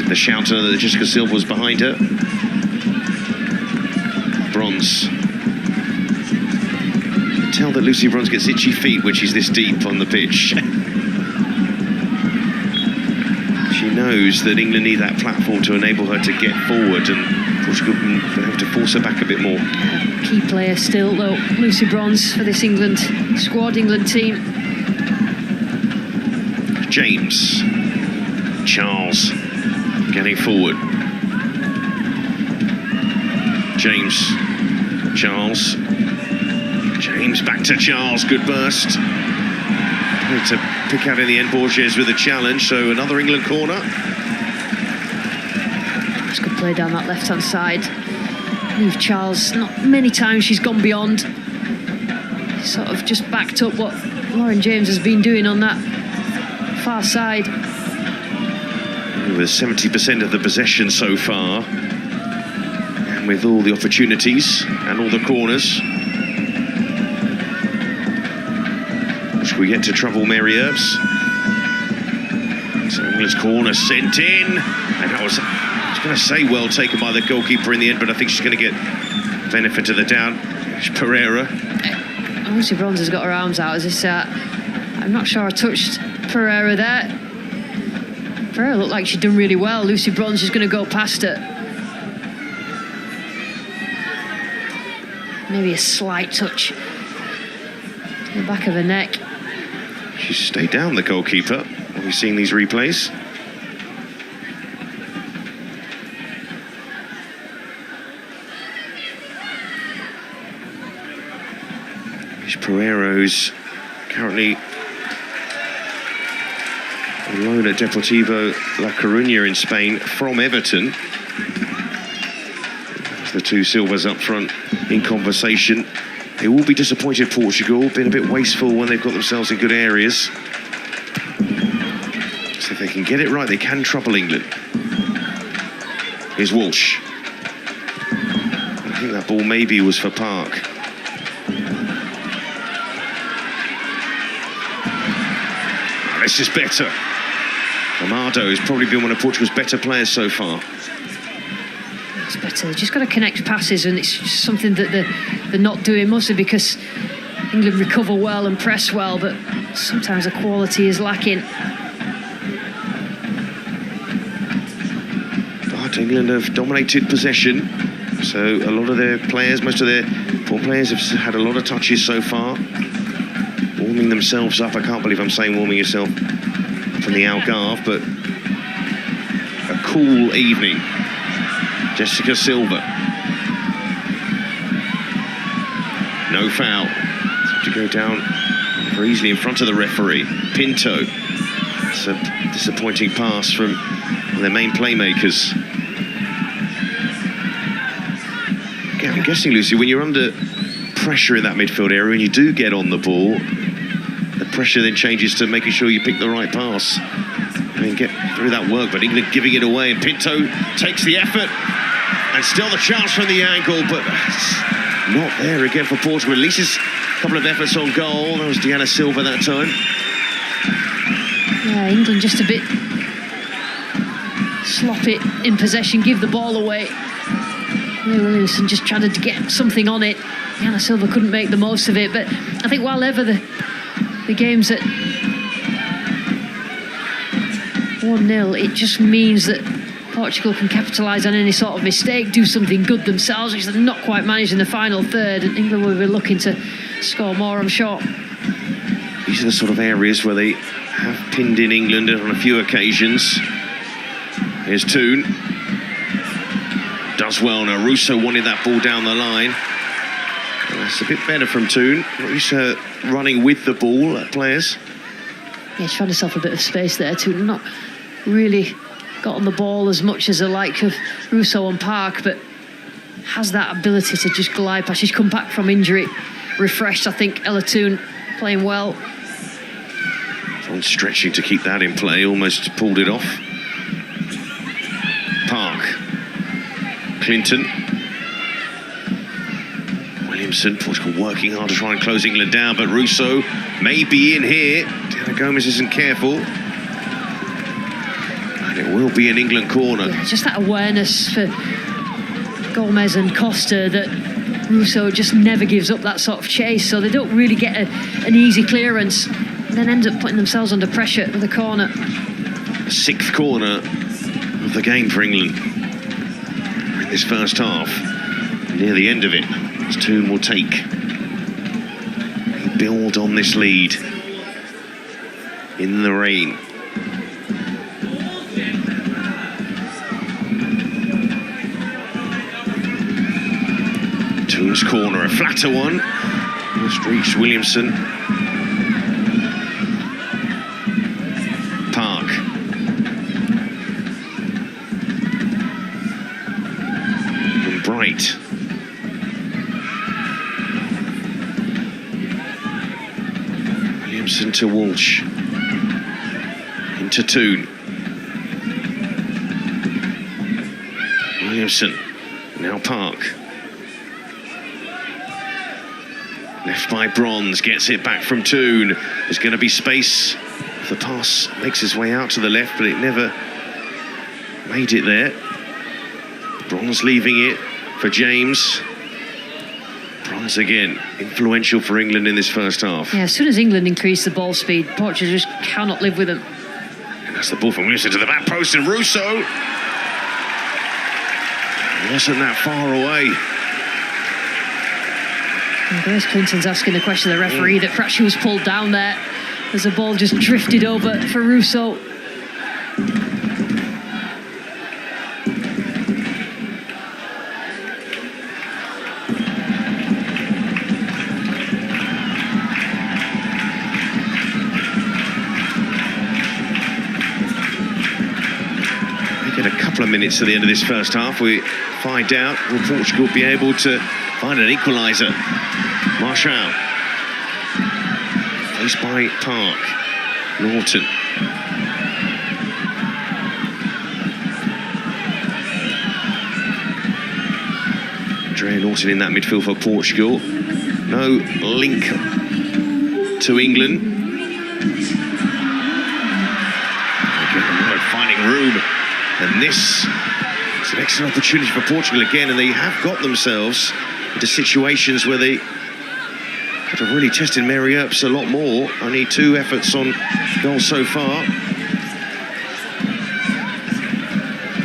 The shouter that Jessica Silva was behind her. Bronze. Tell that Lucy Bronze gets itchy feet when she's this deep on the pitch. She knows that England need that platform to enable her to get forward, and Portugal will have to force her back a bit more. Key player still, though, Lucy Bronze for this England squad, England team. James. Charles getting forward. James. Charles. James back to Charles. Good burst. Managed to pick out in the end Borges with a challenge, so another England corner. It's good play down that left-hand side. Eve Charles, not many times she's gone beyond. Sort of just backed up what Lauren James has been doing on that far side. With 70% of the possession so far, and with all the opportunities and all the corners, which we get to trouble Mary Earps. So England's corner sent in, and that was, I was going to say well taken by the goalkeeper in the end, but I think she's going to get benefit of the doubt. It's Pereira. Lucy Bronze has got her arms out as this. I'm not sure I touched Pereira there. Pereira looked like she'd done really well. Lucy Bronze is going to go past her. Maybe a slight touch to the back of her neck. She's stayed down, the goalkeeper. Are we seeing these replays? Pereira, who's currently on loan at Deportivo La Coruña in Spain from Everton. The two Silvas up front in conversation. They will be disappointed, Portugal, been a bit wasteful when they've got themselves in good areas. So if they can get it right, they can trouble England. Here's Walsh. I think that ball maybe was for Park. This is better. Amado has probably been one of Portugal's better players so far. It's better. They've just got to connect passes, and it's just something that they're not doing, mostly because England recover well and press well, but sometimes the quality is lacking. But England have dominated possession, so a lot of their players, most of their poor players have had a lot of touches so far. Warming themselves up. I can't believe I'm saying warming yourself from the Algarve, but a cool evening. Jessica Silva. No foul. To go down very easily in front of the referee. Pinto. It's a disappointing pass from their main playmakers. I'm guessing, Lucy, when you're under pressure in that midfield area and you do get on the ball, the pressure then changes to making sure you pick the right pass and get through that work. But England giving it away, and Pinto takes the effort, and still the chance from the angle, but it's not there again for Portugal. At least it's a couple of efforts on goal. That was Diana Silva that time. Yeah, England just a bit sloppy in possession, give the ball away. Williamson just tried to get something on it. Diana Silva couldn't make the most of it, but I think while ever the game's at 1-0, it just means that Portugal can capitalise on any sort of mistake, do something good themselves, which they've not quite managed in the final third, and England will be looking to score more, I'm sure. These are the sort of areas where they have pinned in England on a few occasions. Here's Toon. Does well now. Russo wanted that ball down the line. And that's a bit better from Toon. Russo running with the ball at players. Yeah, she's found herself a bit of space there too. Not really got on the ball as much as the like of Russo and Park, but has that ability to just glide past. She's come back from injury, refreshed. I think Ella Toon playing well. On stretching to keep that in play, almost pulled it off. Park. Clinton. Williamson, Portugal working hard to try and close England down, but Russo may be in here. Diana Gomez isn't careful. And it will be an England corner. Yeah, just that awareness for Gomez and Costa that Russo just never gives up that sort of chase, so they don't really get an easy clearance and then end up putting themselves under pressure with the corner. Sixth corner of the game for England in this first half. Near the end of it, as Toon will take and build on this lead in the rain. Toon's corner, a flatter one. Just reached Williamson. Williamson to Walsh. Into Toon. Williamson. Now Park. Left by Bronze, gets it back from Toon. There's going to be space. The pass makes his way out to the left, but it never made it there. Bronze leaving it for James. Bronze again, influential for England in this first half. Yeah, as soon as England increase the ball speed, Portugal just cannot live with them. And that's the ball from Wilson to the back post, and Russo wasn't that far away. And Grace Clinton's asking the question to the referee that perhaps she was pulled down there as the ball just drifted over for Russo. We get a couple of minutes to the end of this first half. We find out, will Portugal be able to find an equaliser? Marshall. Faced by Park. Norton. Andrea Norton in that midfield for Portugal. No link to England. Again, finding room. And this is an excellent opportunity for Portugal again, and they have got themselves into situations where they could have really tested Mary Earps a lot more. Only 2 efforts on goal so far.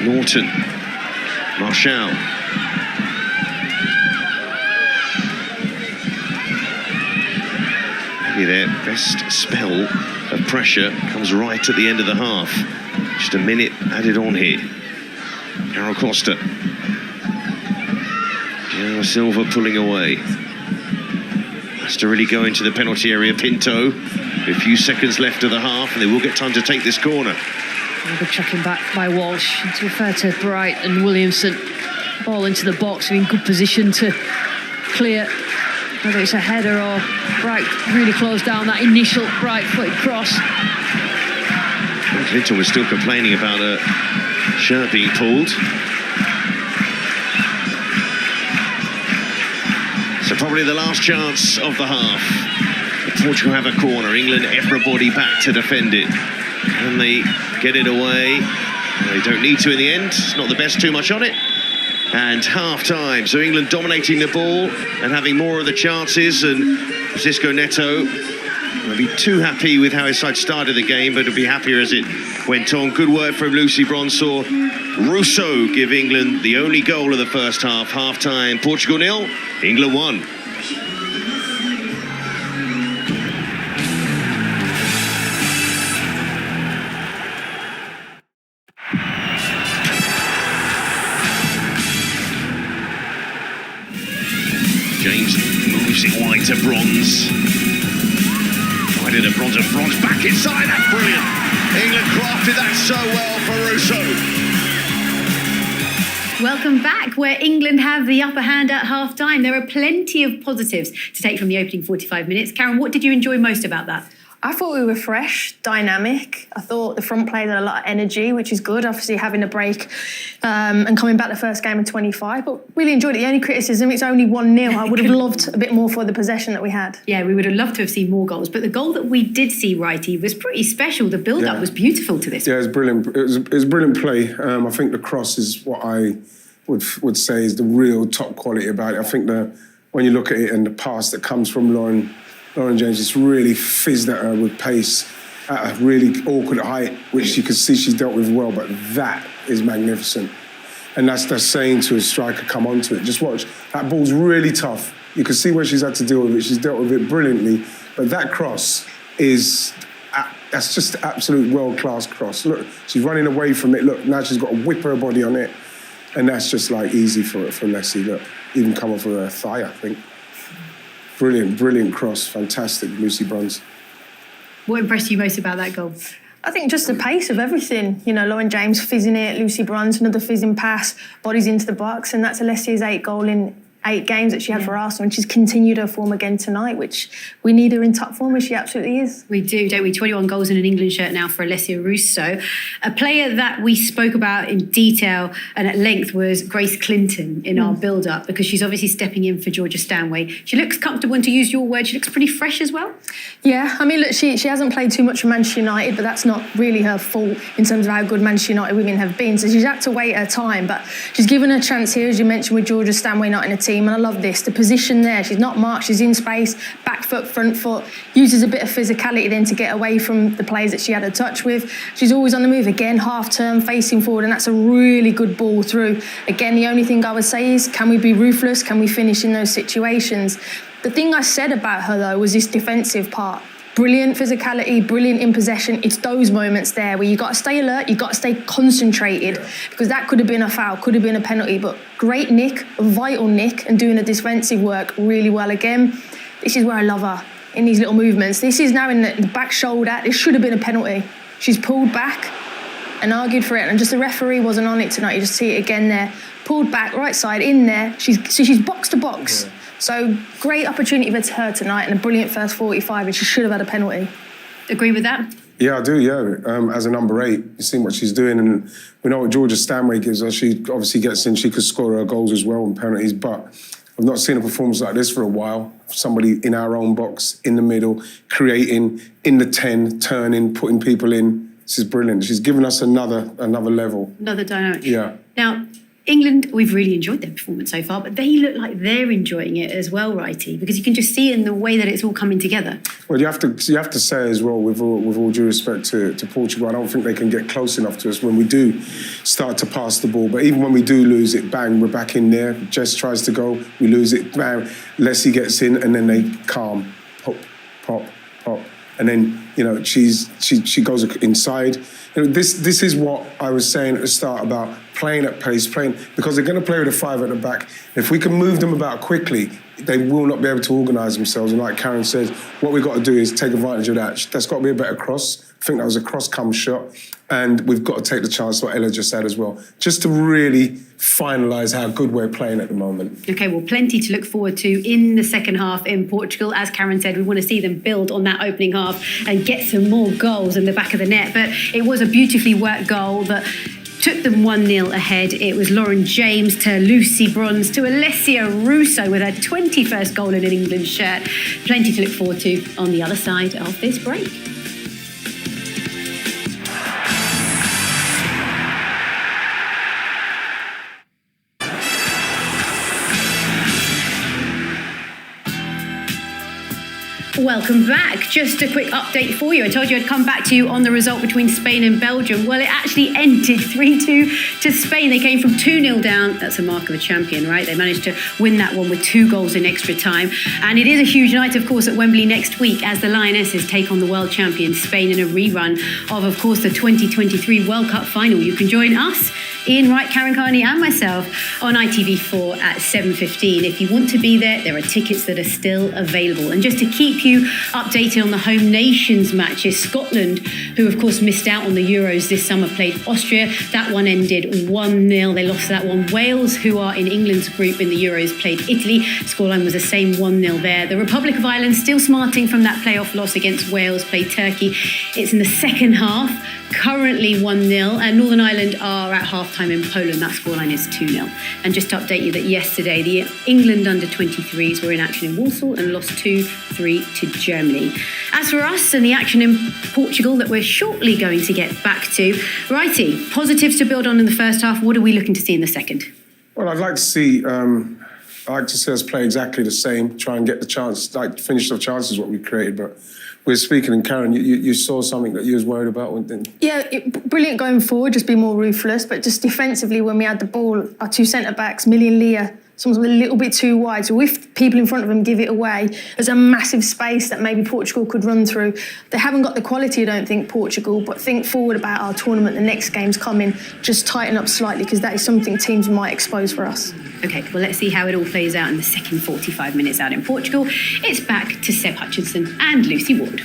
Norton. Marshall. Maybe their best spell of pressure comes right at the end of the half. Just a minute added on here. Carol Costa. Gianna Silva pulling away. Has to really go into the penalty area. Pinto. A few seconds left of the half, and they will get time to take this corner. A good checking back by Walsh. And to be fair to Bright and Williamson, ball into the box, in good position to clear. Whether it's a header or Bright really closed down that initial right-footed cross. Clinton was still complaining about a shirt being pulled. So probably the last chance of the half. Portugal have a corner. England, everybody back to defend it. Can they get it away? They don't need to in the end. It's not the best, too much on it. And half-time. So England dominating the ball and having more of the chances. And Francisco Neto won't be too happy with how his side started the game, but he'll be happier as it went on. Good work from Lucy Bronze. Russo give England the only goal of the first half. Half-time, Portugal 0, England 1. James moves it wide to Bronze. Wide to Bronze, and Bronze back inside. That's brilliant. England crafted that so well for Russo. Welcome back, where England have the upper hand at half-time. There are plenty of positives to take from the opening 45 minutes. Karen, what did you enjoy most about that? I thought we were fresh, dynamic. I thought the front players had a lot of energy, which is good. Obviously, having a break and coming back the first game in 25. But really enjoyed it. The only criticism, it's only 1-0. I would have loved a bit more for the possession that we had. Yeah, we would have loved to have seen more goals. But the goal that we did see, Righty, was pretty special. The build-up was beautiful to this. Yeah, it was brilliant. It was brilliant play. I think the cross is what I would say is the real top quality about it. I think when you look at it and the pass that comes from Lauren James, it's really fizzed at her with pace at a really awkward height, which you can see she's dealt with well, but that is magnificent. And that's saying to a striker, come onto it. Just watch. That ball's really tough. You can see where she's had to deal with it. She's dealt with it brilliantly. But that cross that's just absolute world-class cross. Look, she's running away from it. Look, now she's got to whip her body on it. And that's just like easy for Messi. Look, even come off of her thigh, I think. Brilliant cross. Fantastic, Lucy Bronze. What impressed you most about that goal? I think just the pace of everything. You know, Lauren James fizzing it, Lucy Bronze, another fizzing pass, bodies into the box, and that's Alessia's 8th goal in 8 games that she had for Arsenal, and she's continued her form again tonight, which we need her in top form, as she absolutely is. We do, don't we? 21 goals in an England shirt now for Alessia Russo. A player that we spoke about in detail and at length was Grace Clinton in our build-up, because she's obviously stepping in for Georgia Stanway. She looks comfortable, and to use your word, she looks pretty fresh as well. Yeah, I mean, look, she hasn't played too much for Manchester United, but that's not really her fault in terms of how good Manchester United women have been. So she's had to wait her time, but she's given her a chance here, as you mentioned, with Georgia Stanway not in a team. And I love this, the position there. She's not marked, she's in space, back foot, front foot, uses a bit of physicality then to get away from the players that she had a touch with. She's always on the move, again, half turn, facing forward, and that's a really good ball through. Again, the only thing I would say is, can we be ruthless? Can we finish in those situations? The thing I said about her, though, was this defensive part. Brilliant physicality, brilliant in possession. It's those moments there where you got to stay alert, you got to stay concentrated, because that could have been a foul, could have been a penalty, but great nick, a vital nick, and doing the defensive work really well again. This is where I love her, in these little movements. This is now in the back shoulder. This should have been a penalty. She's pulled back and argued for it, and just the referee wasn't on it tonight. You just see it again there. Pulled back, right side, in there. She's box to box. Yeah. So great opportunity for her tonight, and a brilliant first 45, and she should have had a penalty. Agree with that? Yeah, I do, yeah. As a number 8, you've seen what she's doing, and we know what Georgia Stanway gives her. She obviously gets in, she could score her goals as well in penalties, but I've not seen a performance like this for a while. Somebody in our own box, in the middle, creating, in the 10, turning, putting people in. This is brilliant. She's given us another level. Another dynamic. Yeah. Now, England, we've really enjoyed their performance so far, but they look like they're enjoying it as well, Righty, because you can just see in the way that it's all coming together. Well, you have to say as well, with all due respect to Portugal, I don't think they can get close enough to us when we do start to pass the ball. But even when we do lose it, bang, we're back in there. Jess tries to go, we lose it, bang, Leslie gets in, and then they calm, pop, pop, pop. And then, she goes inside. This is what I was saying at the start about playing at pace, because they're going to play with a 5 at the back. If we can move them about quickly, they will not be able to organise themselves. And like Karen says, what we've got to do is take advantage of that. That's got to be a better cross. I think that was a cross-come shot. And we've got to take the chance, what Ella just said as well, just to really finalise how good we're playing at the moment. OK, well, plenty to look forward to in the second half in Portugal. As Karen said, we want to see them build on that opening half and get some more goals in the back of the net. But it was a beautifully worked goal that took them 1-0 ahead. It was Lauren James to Lucy Bronze to Alessia Russo with her 21st goal in an England shirt. Plenty to look forward to on the other side of this break. Welcome back. Just a quick update for you. I told you I'd come back to you on the result between Spain and Belgium. Well, it actually ended 3-2 to Spain. They came from 2-0 down. That's a mark of a champion, right? They managed to win that one with 2 goals in extra time. And it is a huge night, of course, at Wembley next week as the Lionesses take on the world champion Spain in a rerun of course, the 2023 World Cup final. You can join us, Ian Wright, Karen Carney and myself on ITV4 at 7:15. If you want to be there are tickets that are still available. And just to keep you updated on the home nations matches, Scotland, who of course missed out on the Euros this summer, played Austria. That one ended 1-0. They lost that one. Wales, who are in England's group in the Euros, played Italy. Scoreline was the same, 1-0 there. The Republic of Ireland, still smarting from that playoff loss against Wales, played Turkey. It's in the second half, currently 1-0. And Northern Ireland are at half-time in Poland. That scoreline is 2-0. And just to update you that yesterday, the England under-23s were in action in Warsaw and lost 2-3 to Germany. As for us and the action in Portugal that we're shortly going to get back to, Righty, positives to build on in the first half. What are we looking to see in the second? Well, I'd like to see us play exactly the same, try and get the chance, finish the chances what we created. But we're speaking, and Karen, you saw something that you was worried about, didn't you? Yeah, brilliant going forward, just be more ruthless. But just defensively, when we had the ball, our 2 centre-backs, Millie and Leah, sometimes a little bit too wide. So if people in front of them give it away, there's a massive space that maybe Portugal could run through. They haven't got the quality, I don't think, Portugal, but think forward about our tournament, the next game's coming, just tighten up slightly, because that is something teams might expose for us. OK, well, let's see how it all plays out in the second 45 minutes out in Portugal. It's back to Seb Hutchinson and Lucy Ward.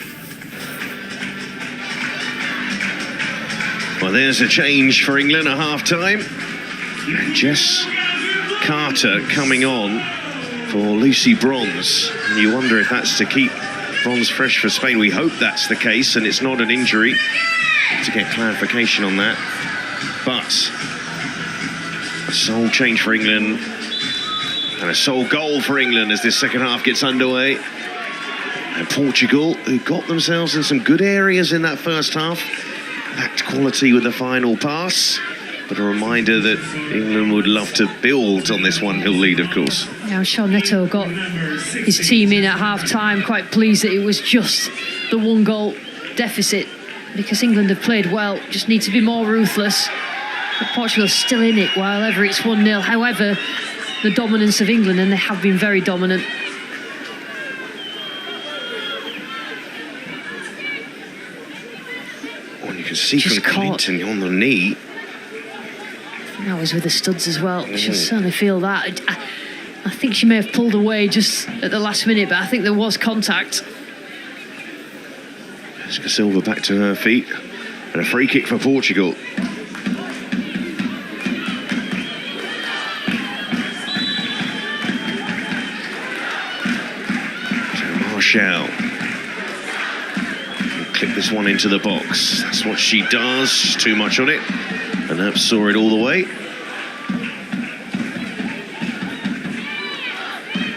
Well, there's a change for England at half-time. And Jess Carter coming on for Lucy Bronze. And you wonder if that's to keep Bronze fresh for Spain. We hope that's the case and it's not an injury. To get clarification on that. But a sole change for England and a sole goal for England as this second half gets underway. And Portugal, who got themselves in some good areas in that first half, lacked quality with the final pass. But a reminder that England would love to build on this 1-0 lead, of course. Yeah, Sean Neto got his team in at half-time, quite pleased that it was just the 1-goal deficit, because England have played well, just need to be more ruthless. But Portugal's still in it while ever it's 1-0. However, the dominance of England, and they have been very dominant. Well, you can see Just from caught. Clinton on the knee. That was with the studs as well. She'll certainly feel that. I think she may have pulled away just at the last minute, but I think there was contact. Jessica Silva back to her feet. And a free kick for Portugal. So Marshall. Clip this one into the box. That's what she does. Too much on it. And Earp saw it all the way.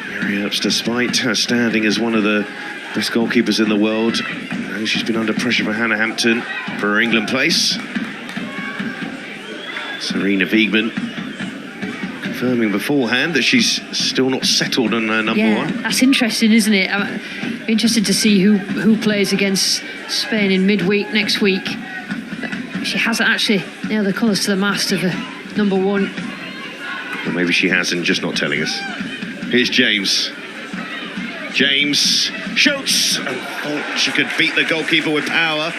Mary Earps, despite her standing as one of the best goalkeepers in the world, she's been under pressure for Hannah Hampton for her England place. Serena Wiegman confirming beforehand that she's still not settled on her number one. That's interesting, isn't it? I'm interested to see who plays against Spain in midweek next week. But she hasn't actually nailed the colours to the mast of her number one. Or maybe she hasn't, just not telling us. Here's James. James shoots and thought she could beat the goalkeeper with power,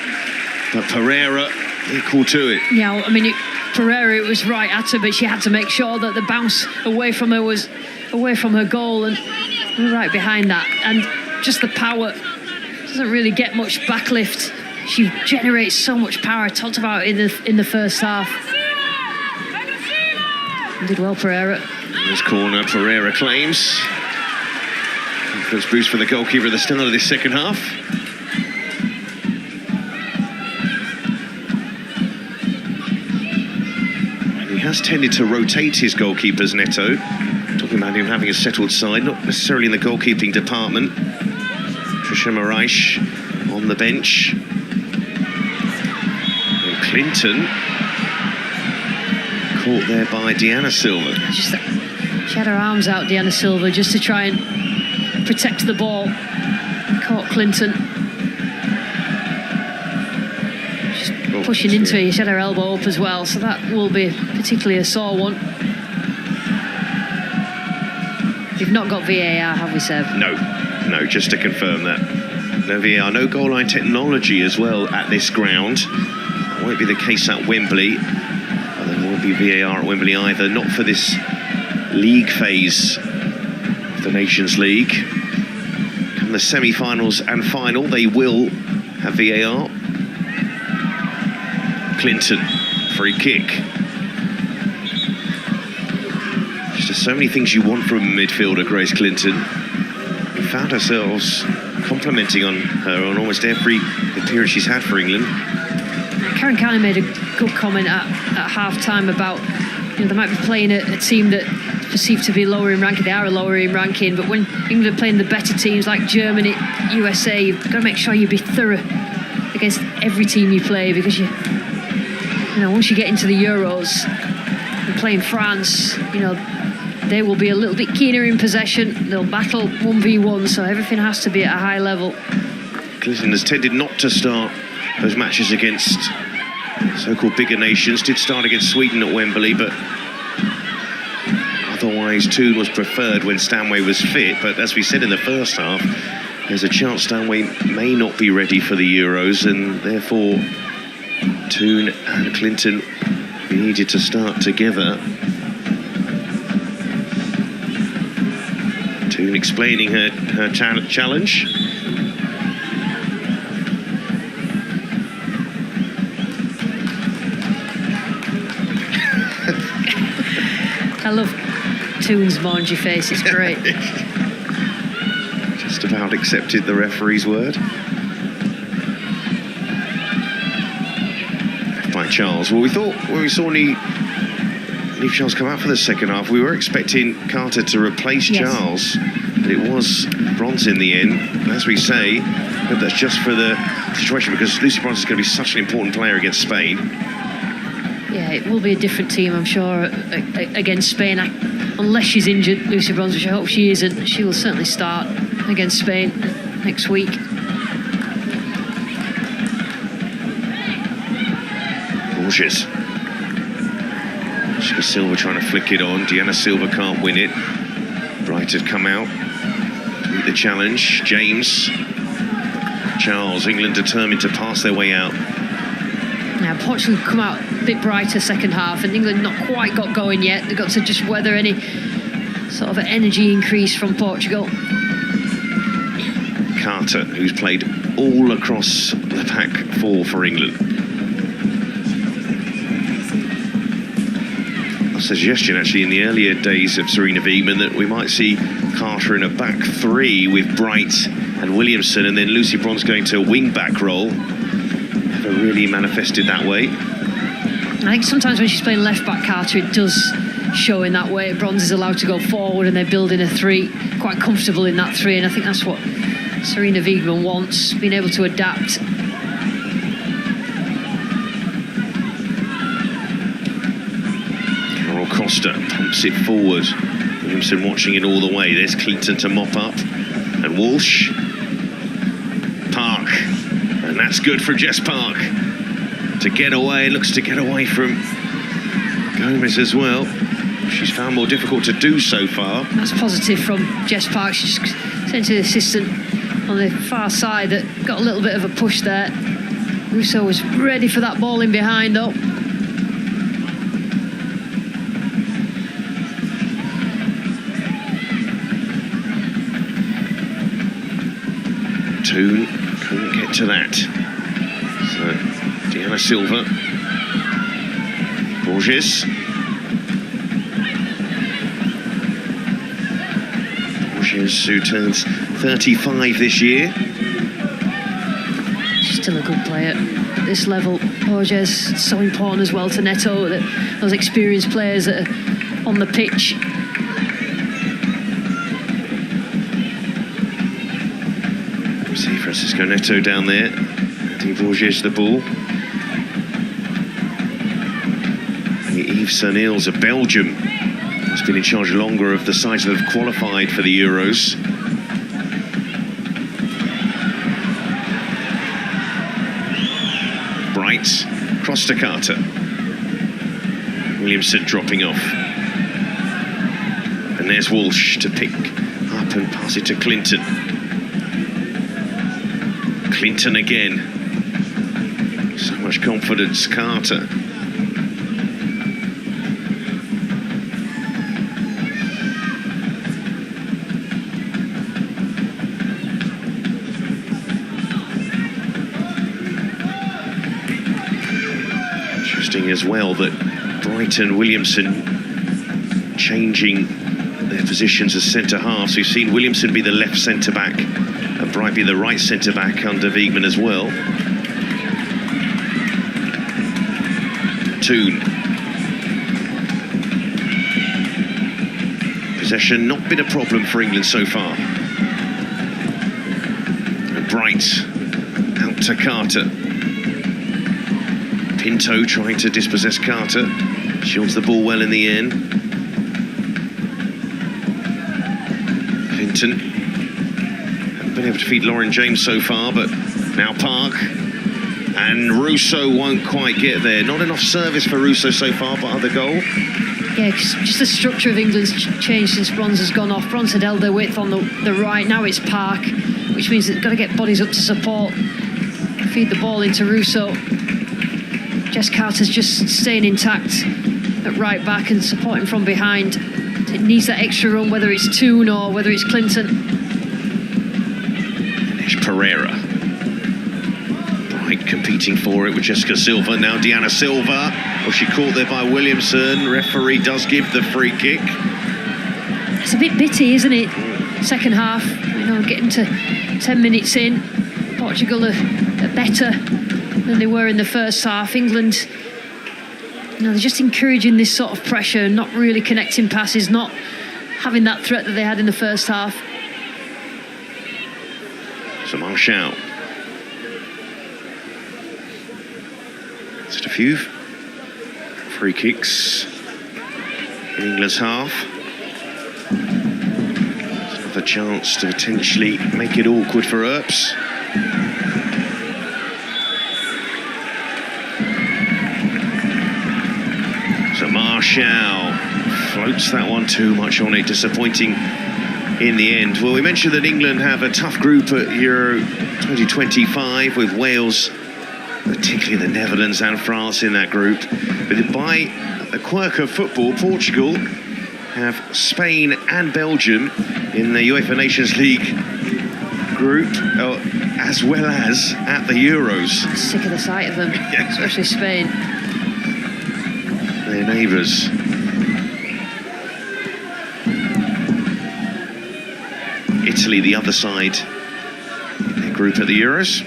but Pereira equal to it. Yeah, I mean, Pereira, it was right at her, but she had to make sure that the bounce away from her was away from her goal, and we're right behind that. And just the power, doesn't really get much backlift. She generates so much power. I talked about it in the first half. Did well, Pereira. This corner, Pereira claims. Confidence boost for the goalkeeper at the start of this second half. And he has tended to rotate his goalkeepers, Neto. Talking about him having a settled side, not necessarily in the goalkeeping department. Trisha Maraish on the bench. And Clinton caught there by Deanna Silva. She had her arms out, Deanna Silva, just to try and protect the ball. Caught Clinton. Just pushing into her. She had her elbow up as well, so that will be particularly a sore one. We've not got VAR, have we, Seb? No, just to confirm that. No VAR, no goal line technology as well at this ground. That won't be the case at Wembley. And there won't be VAR at Wembley either, not for this league phase of the Nations League. Come the semi-finals and final, they will have VAR. Clinton, free kick. Just so many things you want from a midfielder, Grace Clinton. We found ourselves complimenting on her on almost every appearance she's had for England. Karen Carney made a good comment at half-time about, they might be playing a team that perceived to be lower in ranking. They are a lower in ranking, but when England are playing the better teams like Germany, USA, you've got to make sure you be thorough against every team you play, because once you get into the Euros and playing France, they will be a little bit keener in possession. They'll battle 1v1, so everything has to be at a high level. Clinton has tended not to start those matches against so-called bigger nations. Did start against Sweden at Wembley, but otherwise Toon was preferred when Stanway was fit. But as we said in the first half, there's a chance Stanway may not be ready for the Euros, and therefore Toon and Clinton needed to start together. Toon explaining her challenge. I love Toon's mangy face, it's great. about accepted the referee's word. By Charles. Well, we thought when we saw Neve Charles come out for the second half, we were expecting Carter to replace Charles, but it was Bronze in the end. And as we say, I hope that's just for the situation, because Lucy Bronze is going to be such an important player against Spain. Yeah, it will be a different team, I'm sure, against Spain. Unless she's injured, Lucy Bronze, which I hope she isn't, she will certainly start against Spain next week. Borges. Jessica Silva trying to flick it on. Deanna Silva can't win it. Bright had come out to meet the challenge. James. Charles. England determined to pass their way out. Now, Portugal come out a bit brighter second half, and England not quite got going yet. They've got to just weather any sort of energy increase from Portugal. Carter, who's played all across the back four for England. A suggestion actually in the earlier days of Serena Wiegman that we might see Carter in a back three with Bright and Williamson, and then Lucy Bronze going to a wing back role. Never really manifested that way. I think sometimes when she's playing left back, Carter, it does show in that way. Bronze is allowed to go forward and they're building a three, quite comfortable in that three, and I think that's what Serena Wiegman wants, being able to adapt. Costa pumps it forward. Williamson watching it all the way. There's Clinton to mop up. And Walsh. Park. And that's good for Jess Park. To get away. Looks to get away from Gomez as well. She's found more difficult to do so far. That's positive from Jess Park. She's sent to the assistant on the far side that got a little bit of a push there. Russo was ready for that ball in behind though. Toon couldn't get to that. So, Deanna Silva. Borges. Borges, who turns 35 this year. She's still a good player at this level. Borges, so important as well to Neto, that those experienced players that are on the pitch. See Francisco Neto down there. Di Borges the ball. Yves Sanils of Belgium has been in charge longer of the sides that have qualified for the Euros. Bright, cross to Carter. Williamson dropping off. And there's Walsh to pick up and pass it to Clinton. Clinton again. So much confidence, Carter. Interesting as well that Bright and Williamson changing their positions as centre halves. We've seen Williamson be the left centre back and Bright be the right centre back under Wiegman as well. Toon. Possession not been a problem for England so far. And Bright out to Carter. Pinto trying to dispossess Carter. Shields the ball well in the end. Clinton. Haven't been able to feed Lauren James so far, but now Park. And Russo won't quite get there. Not enough service for Russo so far, but other goal. Yeah, just the structure of England's changed since Bronze has gone off. Bronze had held their width on the right. Now it's Park, which means they've got to get bodies up to support. Feed the ball into Russo. Jess Carter's just staying intact at right back and supporting from behind. It needs that extra run, whether it's Toon or whether it's Clinton. There's Pereira. Bright competing for it with Jessica Silva. Now Deanna Silva. Well, she caught there by Williamson. Referee does give the free kick. It's a bit bitty, isn't it? second half, getting to 10 minutes in, Portugal are better than they were in the first half. England, they're just encouraging this sort of pressure, not really connecting passes, not having that threat that they had in the first half. So Martial. Just a few free kicks in England's half. Another chance to potentially make it awkward for Earps. So Martial floats that one too much on it, disappointing in the end. Well, we mentioned that England have a tough group at Euro 2025 with Wales, particularly the Netherlands and France in that group. But by a quirk of football, Portugal have Spain and Belgium in the UEFA Nations League group, as well as at the Euros. Sick of the sight of them, especially Spain. Their neighbours. Italy, the other side, in their group at the Euros.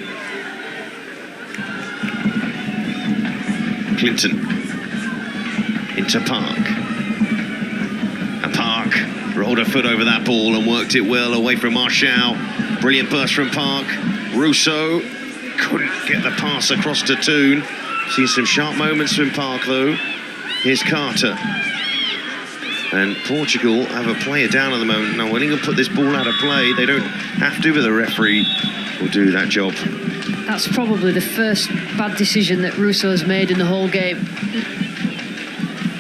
Clinton into Park. And Park rolled a foot over that ball and worked it well away from Martial. Brilliant burst from Park. Russo couldn't get the pass across to Toon. Seen some sharp moments from Park though. Here's Carter. And Portugal have a player down at the moment. Now, when England put this ball out of play, they don't have to, but the referee will do that job. That's probably the first bad decision that Russo has made in the whole game,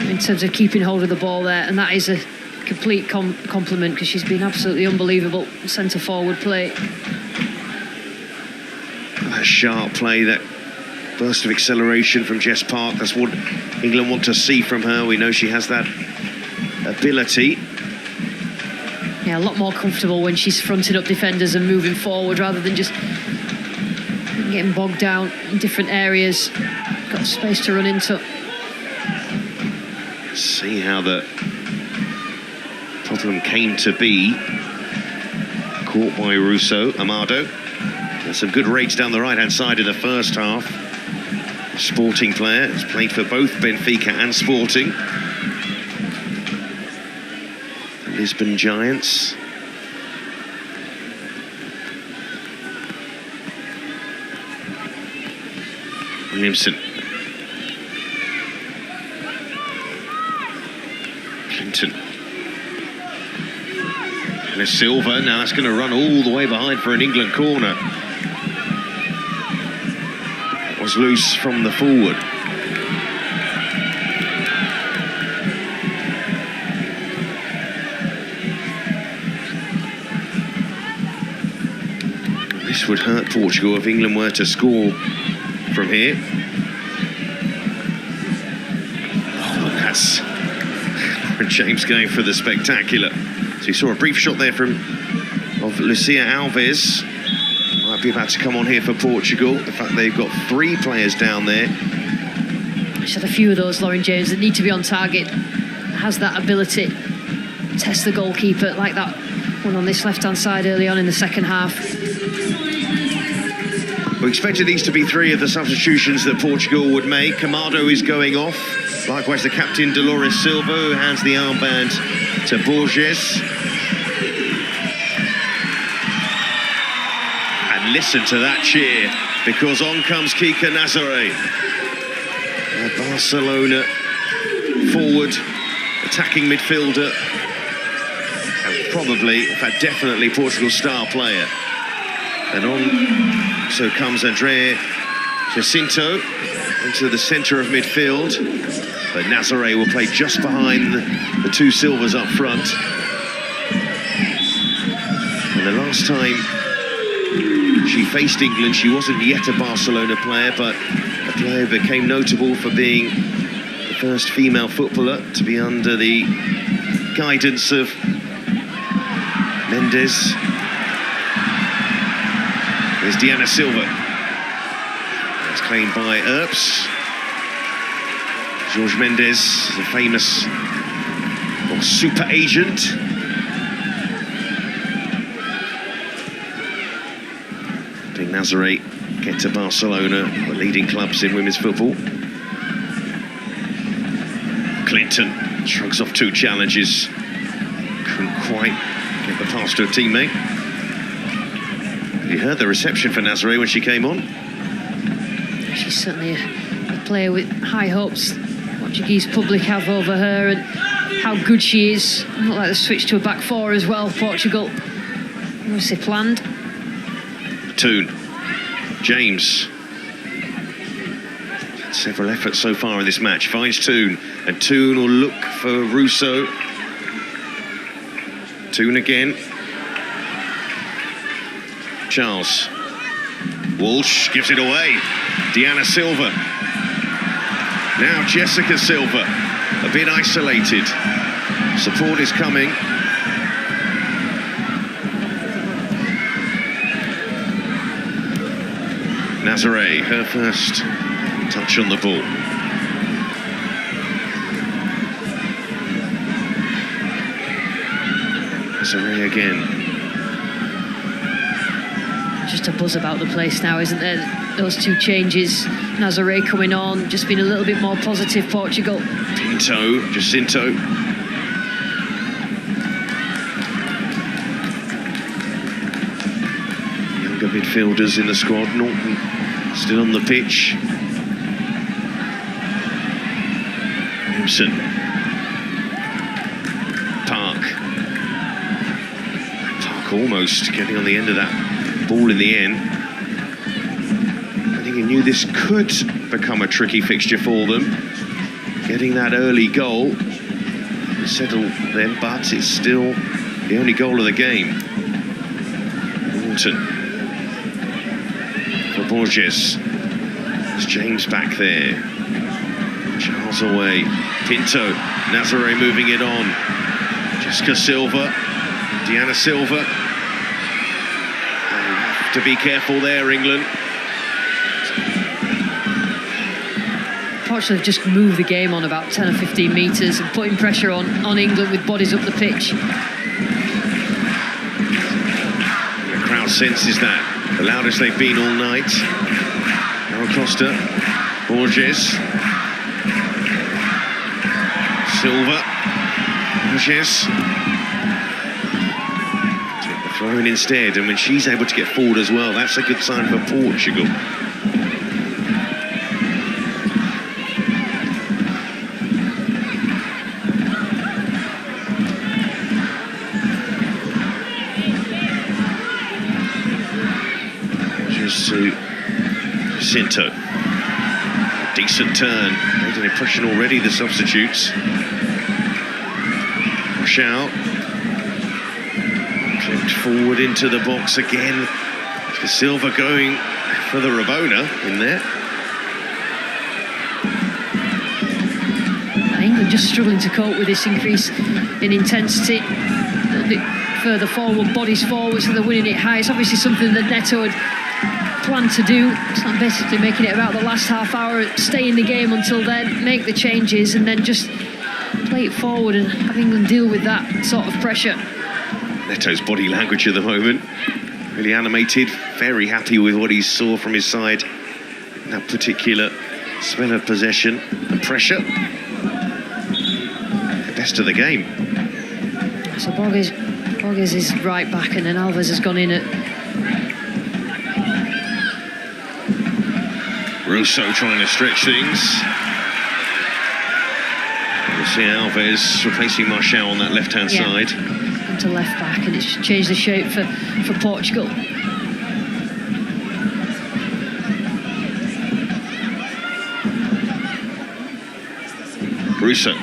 in terms of keeping hold of the ball there. And that is a complete compliment, because she's been absolutely unbelievable centre-forward play. That sharp play, that burst of acceleration from Jess Park. That's what England want to see from her. We know she has that ability. Yeah, a lot more comfortable when she's fronting up defenders and moving forward rather than just getting bogged down in different areas. Got space to run into. See how the problem came to be. Caught by Russo. Amado. There's some good rates down the right-hand side in the first half. Sporting player. Has played for both Benfica and Sporting. Lisbon Giants. Williamson. Clinton. And there's Silva. Now that's going to run all the way behind for an England corner. That was loose from the forward. This would hurt Portugal if England were to score from here. Oh, that's James going for the spectacular. So you saw a brief shot there of Lucia Alves. Might be about to come on here for Portugal. In fact, they've got 3 players down there. She's had a few of those, Lauren James, that need to be on target. Has that ability to test the goalkeeper, like that one on this left-hand side early on in the second half. We expected these to be 3 of the substitutions that Portugal would make. Amado is going off. Likewise, the captain, Dolores Silva, who hands the armband to Borges. And listen to that cheer, because on comes Kika Nazare. Barcelona forward, attacking midfielder. And probably, in fact, definitely Portugal's star player. And on so comes Andrea Jacinto into the centre of midfield. But Nazare will play just behind the 2 Silvers up front. And the last time she faced England, she wasn't yet a Barcelona player, but a player who became notable for being the first female footballer to be under the guidance of Mendes. There's Diana Silva. It's claimed by Earps. Jorge Mendes is a famous super agent. helping Nazaré get to Barcelona, the leading clubs in women's football. Clinton shrugs off 2 challenges. Couldn't quite get the pass to a teammate. You heard the reception for Nazaré when she came on. She's certainly a player with high hopes Portuguese public have over her, and how good she is. Look like the switch to a back 4 as well, Portugal. Obviously planned. Toon. James. Several efforts so far in this match. Finds Toon, and Toon will look for Russo. Toon again. Charles. Walsh gives it away. Diana Silva. Now Jessica Silva, a bit isolated. Support is coming. Nazaré, her first touch on the ball. Nazaré again. Just a buzz about the place now, isn't there? Those 2 changes, Nazaré coming on, just been a little bit more positive, Portugal. Jacinto. Younger midfielders in the squad. Norton still on the pitch. Williamson. Park almost getting on the end of that ball in the end. I think he knew this could become a tricky fixture for them. Getting that early goal settled them, but it's still the only goal of the game. Walton for Borges. There's James back there. Charles away. Pinto. Nazaré moving it on. Jessica Silva. Diana Silva. To be careful there, England. Portugal have just moved the game on about 10 or 15 metres and putting pressure on England with bodies up the pitch. The crowd senses that. The loudest they've been all night. Now Costa. Borges. Silva. Borges. Throwing instead, and when she's able to get forward as well, that's a good sign for Portugal. Just to Jacinto. Decent turn, made an impression already, the substitutes. Rochelle. Forward into the box again. Silva going for the Rabona in there. England just struggling to cope with this increase in intensity. A little bit further forward, bodies forward, so they're winning it high. It's obviously something that Neto had planned to do. It's not basically making it about the last half hour, stay in the game until then, make the changes, and then just play it forward and have England deal with that sort of pressure. Neto's body language at the moment, really animated, very happy with what he saw from his side in that particular spell of possession and pressure. The best of the game. So Borges is right back, and then Alves has gone in at... Russo trying to stretch things. We'll see Alves replacing Martial on that left-hand side. To left back, and it's changed the shape for Portugal. Russo.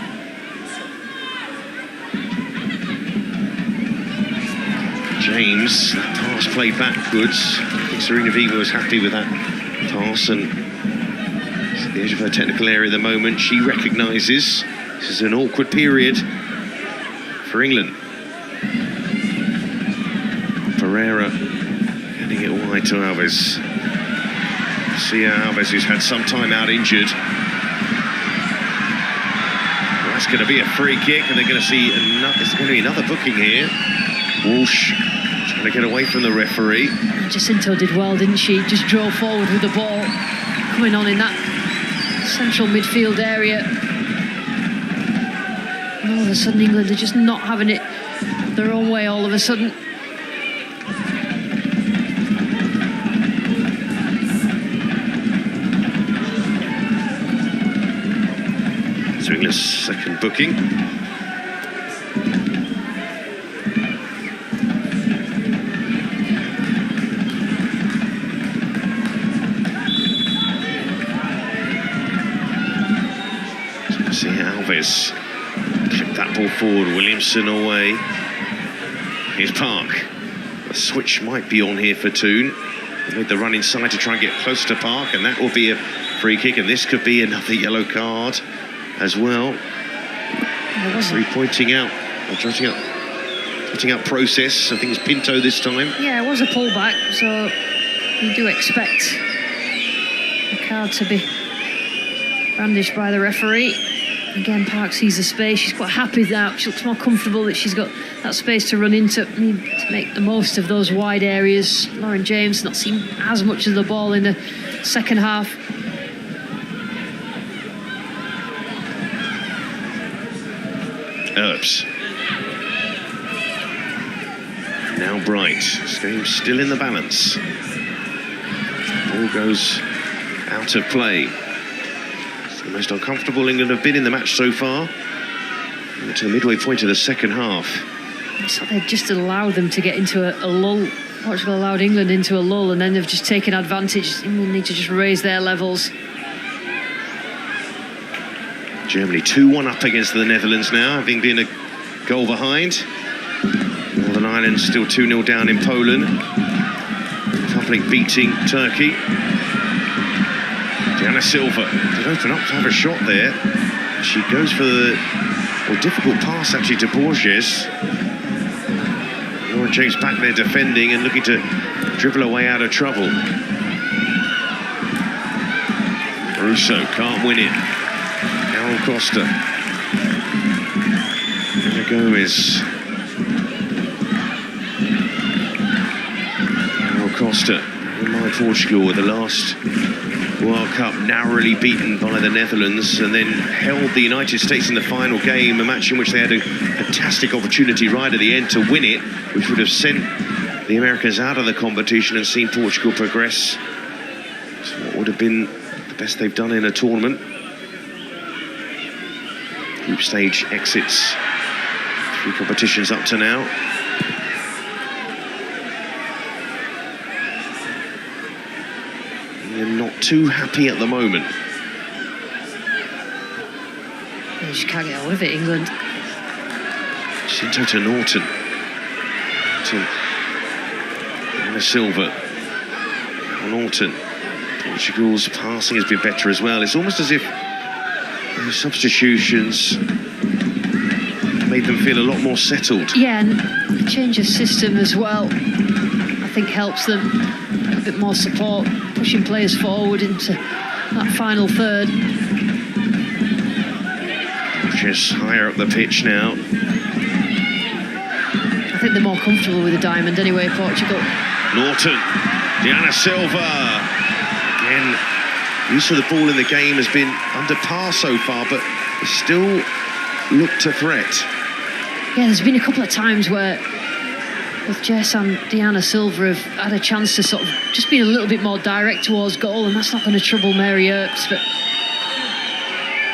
James, that pass played backwards. I think Serena Viva was happy with that pass, and it's at the edge of her technical area at the moment. She recognises this is an awkward period for England. Pereira getting it wide to Alves. Sia Alves, who's had some time out injured. Well, that's going to be a free kick, and they're going to see there's going to be another booking here. Walsh trying to get away from the referee. Jacinto did well, didn't she? Just drove forward with the ball, coming on in that central midfield area. And all of a sudden, England are just not having it their own way all of a sudden. So England's second booking. See Alves clip that ball forward, Williamson away. Here's Park. The switch might be on here for Toon. They made the run inside to try and get close to Park, and that will be a free kick, and this could be another yellow card as well. Referee pointing out, or judging up process. I think it's Pinto this time. Yeah, it was a pullback, so you do expect the card to be brandished by the referee. Again, Park sees the space. She's quite happy now. She looks more comfortable that she's got that space to run into. Need to make the most of those wide areas. Lauren James not seen as much of the ball in the second half. Earps. Now Bright. This game's still in the balance. Ball goes out of play. It's the most uncomfortable England have been in the match so far. To the midway point of the second half. It's like they just allowed them to get into a lull. Portugal allowed England into a lull, and then they've just taken advantage. England need to just raise their levels. Germany 2-1 up against the Netherlands now, having been a goal behind. Northern Ireland still 2-0 down in Poland. Republic beating Turkey. Diana Silva did open up to have a shot there. She goes for the difficult pass actually to Borges. Lauren James back there defending and looking to dribble her way out of trouble. Russo can't win it. Carol Costa. Ana Gomez. Carol Costa. My Portugal were the last World Cup narrowly beaten by the Netherlands and then held the United States in the final game, a match in which they had a fantastic opportunity right at the end to win it, which would have sent the Americans out of the competition and seen Portugal progress to what would have been the best they've done in a tournament. Group stage exits, 3 competitions up to now. They're not too happy at the moment. They just can't get on with it, England. Jacinto to Norton. Ana Silva. Norton. Portugal's passing has been better as well. It's almost as if the substitutions made them feel a lot more settled. Yeah, and the change of system as well, I think helps them. A bit more support, pushing players forward into that final third. Just higher up the pitch now. I think they're more comfortable with the diamond anyway, Portugal. Norton, Diana Silva. Again, use of the ball in the game has been under par so far, but they still look to threat. Yeah, there's been a couple of times where both Jess and Diana Silva have had a chance to sort of just be a little bit more direct towards goal, and that's not going to trouble Mary Earps, but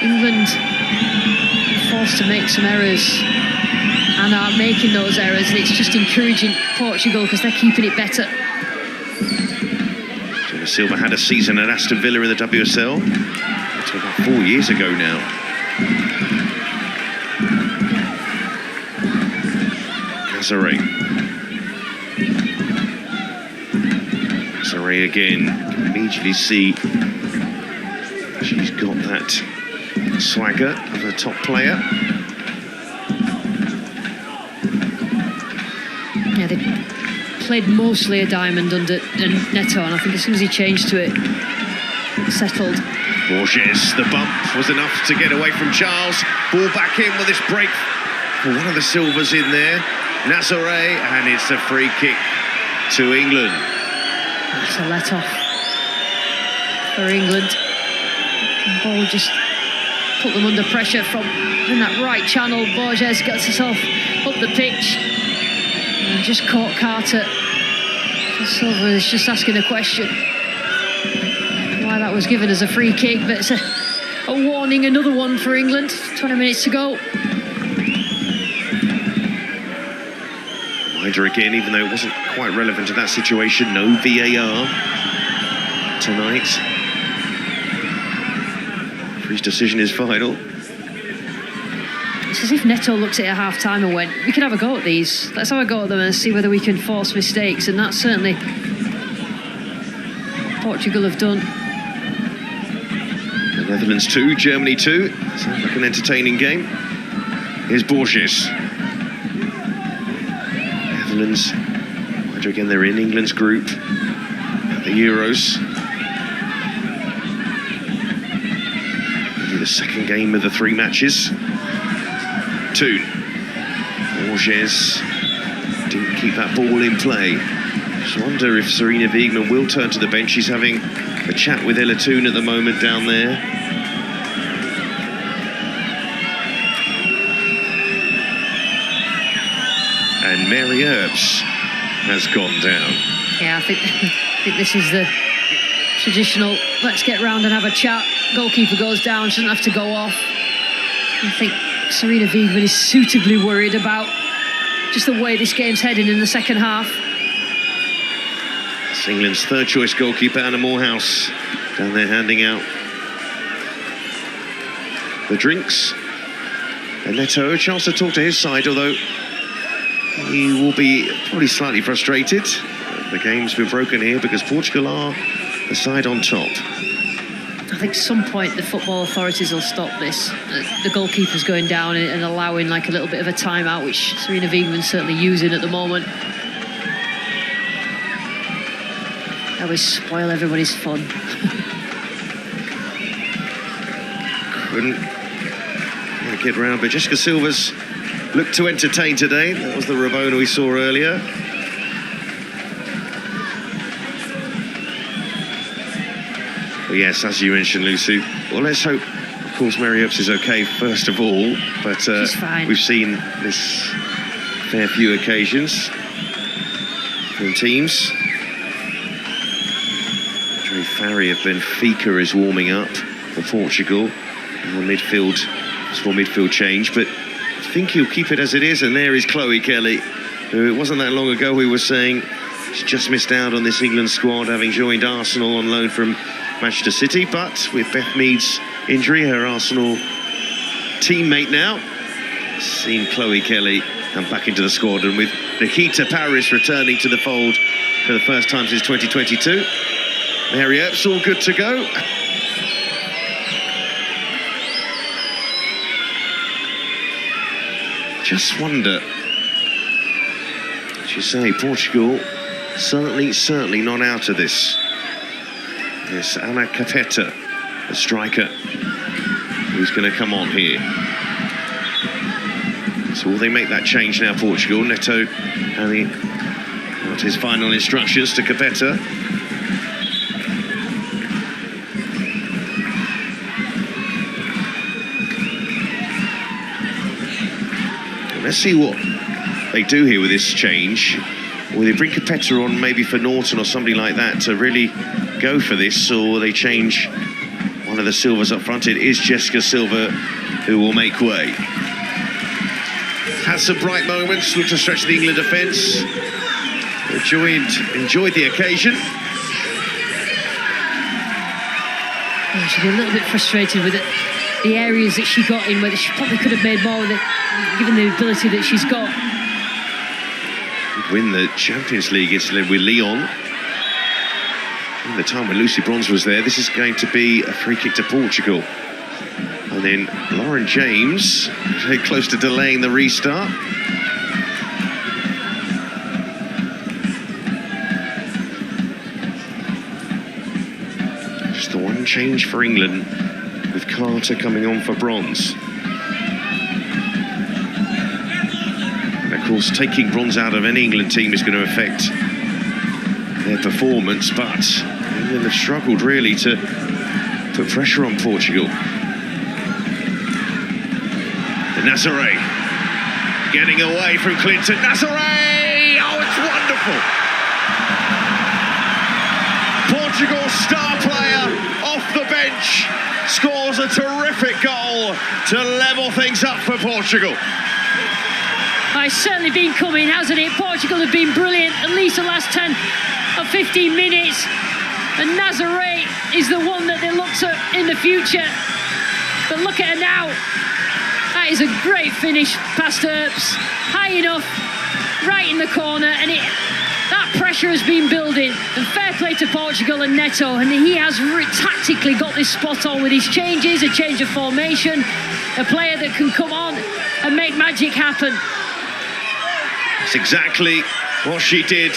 England are forced to make some errors and are making those errors, and it's just encouraging Portugal because they're keeping it better. Diana Silva had a season at Aston Villa in the WSL. That's about 4 years ago now. Nazare. Nazare again. Immediately see she's got that swagger of a top player. Yeah, they played mostly a diamond under Neto, and I think as soon as he changed to it, settled. Borges, the bump was enough to get away from Charles. Ball back in with this break for one of the Silvers in there. Nazare, and it's a free kick to England. That's a let-off for England. The ball just put them under pressure from in that right channel. Borges gets himself up the pitch and just caught Carter. Silva is just asking a question why that was given as a free kick, but it's a warning, another one for England. 20 minutes to go. Reminder again, even though it wasn't quite relevant to that situation, no VAR tonight. His decision is final. It's as if Neto looked at it at half-time and went, we can have a go at these. Let's have a go at them and see whether we can force mistakes. And that's certainly Portugal have done. The Netherlands 2, Germany 2. Sounds like an entertaining game. Here's Borges. Netherlands, again, they're in England's group at the Euros. The second game of the 3 matches. Toon. Borges didn't keep that ball in play. Just wonder if Sarina Wiegman will turn to the bench. She's having a chat with Ella Toon at the moment down there. And Mary Earps has gone down. Yeah, I think this is the traditional, let's get round and have a chat. Goalkeeper goes down, shouldn't have to go off. I think Sarina Wiegman is suitably worried about just the way this game's heading in the second half. It's England's third choice goalkeeper, Anna Morehouse, down there handing out the drinks. And Neto, a chance to talk to his side, although he will be probably slightly frustrated. The game's been broken here because Portugal are the side on top. I think at some point the football authorities will stop this. The goalkeeper's going down and allowing like a little bit of a timeout, which Sarina Wiegman's certainly using at the moment. That would spoil everybody's fun. Couldn't get round, but Jessica Silva's looked to entertain today. That was the Rabona we saw earlier. But yes, as you mentioned, Lucy, well, let's hope, of course, Mary Earps is okay, first of all. But she's fine. We've seen this fair few occasions from teams. Dre Farry of Benfica is warming up for Portugal in the midfield, small midfield change. But I think he'll keep it as it is. And there is Chloe Kelly, who it wasn't that long ago we were saying she's just missed out on this England squad, having joined Arsenal on loan from Manchester City. But with Beth Mead's injury, her Arsenal teammate now, seen Chloe Kelly come back into the squad, and with Nikita Paris returning to the fold for the first time since 2022. Mary Earps all good to go. Just wonder, as you say, Portugal certainly not out of this. There's Ana Capeta, the striker, who's going to come on here. So will they make that change now, Portugal? Neto having got his final instructions to Capeta. Let's see what they do here with this change. Will they bring Capeta on maybe for Norton or somebody like that to really go for this, or will they change one of the Silvas up front? It is Jessica Silva who will make way. Had some bright moments, looked to stretch the England defence. Enjoyed the occasion. Yeah, she'll be a little bit frustrated with it. The areas that she got in, where she probably could have made more with it, given the ability that she's got. Win the Champions League incident with Lyon. In the time when Lucy Bronze was there, this is going to be a free kick to Portugal. And then Lauren James, very close to delaying the restart. Just the one change for England, with Carter coming on for Bronze. And of course, taking Bronze out of any England team is going to affect their performance, but England have struggled really to put pressure on Portugal. And Nazaré getting away from Clinton. Nazaré! Oh, it's wonderful! Portugal's star player off the bench scores a terrific goal to level things up for Portugal. It's certainly been coming, hasn't it? Portugal have been brilliant, at least the last 10 or 15 minutes. And Nazaré is the one that they look to in the future. But look at her now. That is a great finish past Earps. High enough, right in the corner, and that pressure has been building. And fair play to Portugal and Neto, and he has tactically got this spot on with his changes, a change of formation, a player that can come on and make magic happen. That's exactly what she did.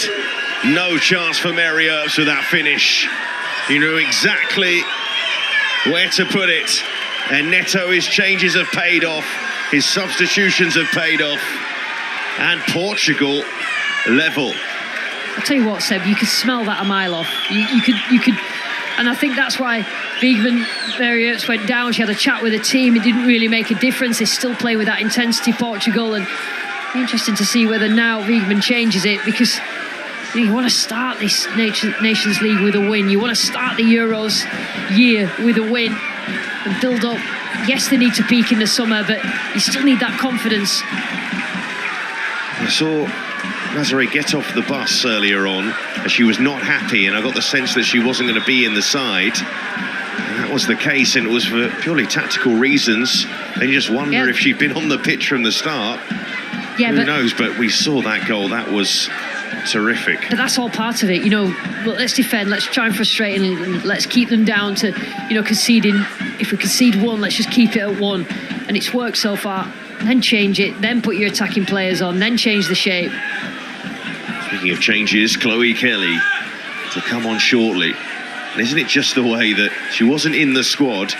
No chance for Mary Earps with that finish. He knew exactly where to put it. And Neto, his changes have paid off. His substitutions have paid off. And Portugal level. I'll tell you what, Seb, you could smell that a mile off. You could, and I think that's why Mary Earps went down. She had a chat with the team. It didn't really make a difference. They still play with that intensity, Portugal. And interesting to see whether now Wiegman changes it, because you want to start this Nations League with a win. You want to start the Euros year with a win and build up. Yes, they need to peak in the summer, but you still need that confidence. I saw Nazaré get off the bus earlier on, and she was not happy, and I got the sense that she wasn't going to be in the side. And that was the case, and it was for purely tactical reasons. And you just wonder if she'd been on the pitch from the start. Yeah, Who knows? But we saw that goal. That was terrific. But that's all part of it, you know. Look, let's defend, let's try and frustrate, and let's keep them down to, conceding. If we concede one, let's just keep it at one. And it's worked so far. Then change it, then put your attacking players on, then change the shape. Speaking of changes, Chloe Kelly to come on shortly. And isn't it just the way that she wasn't in the squad,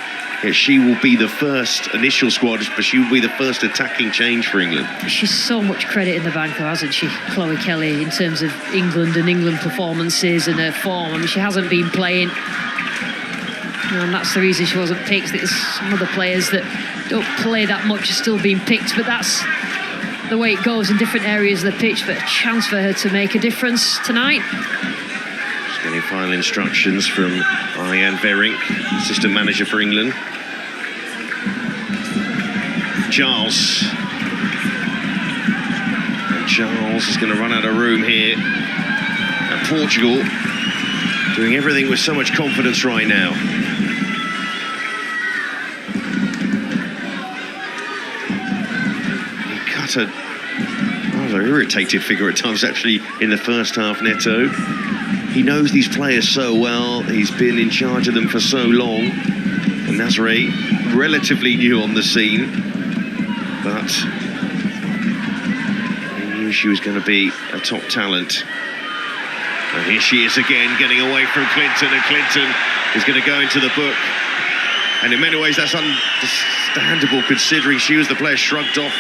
yet she will be the first initial squad, but she will be the first attacking change for England. She's so much credit in the bank, though, hasn't she, Chloe Kelly, in terms of England and England performances and her form. I mean, she hasn't been playing, and that's the reason she wasn't picked. There's some other players that don't play that much are still being picked, but that's the way it goes in different areas of the pitch. But a chance for her to make a difference tonight. She's getting final instructions from Ariane Verink, assistant manager for England. Giles is going to run out of room here. And Portugal doing everything with so much confidence right now. He cut a rather irritated figure at times actually in the first half, Neto. He knows these players so well. He's been in charge of them for so long. And Nazaré, relatively new on the scene, but he knew she was going to be a top talent. And here she is again, getting away from Clinton, and Clinton is going to go into the book. And in many ways, that's understandable, considering she was the player shrugged off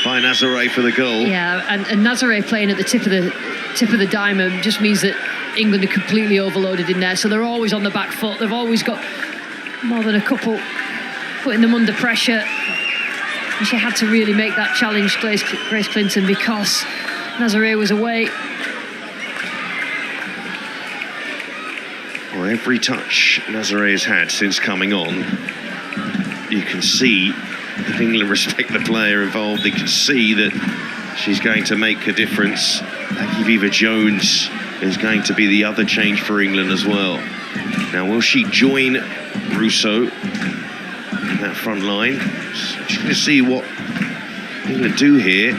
by Nazaré for the goal. Yeah, and Nazaré playing at the tip of the diamond just means that England are completely overloaded in there, so they're always on the back foot. They've always got more than a couple putting them under pressure. And she had to really make that challenge, Grace Clinton, because Nazaré was away. Well, every touch Nazaré has had since coming on, you can see that England respect the player involved. They can see that she's going to make a difference. Eva Jones is going to be the other change for England as well. Now, will she join Russo in that front line? She's going to see what England do here.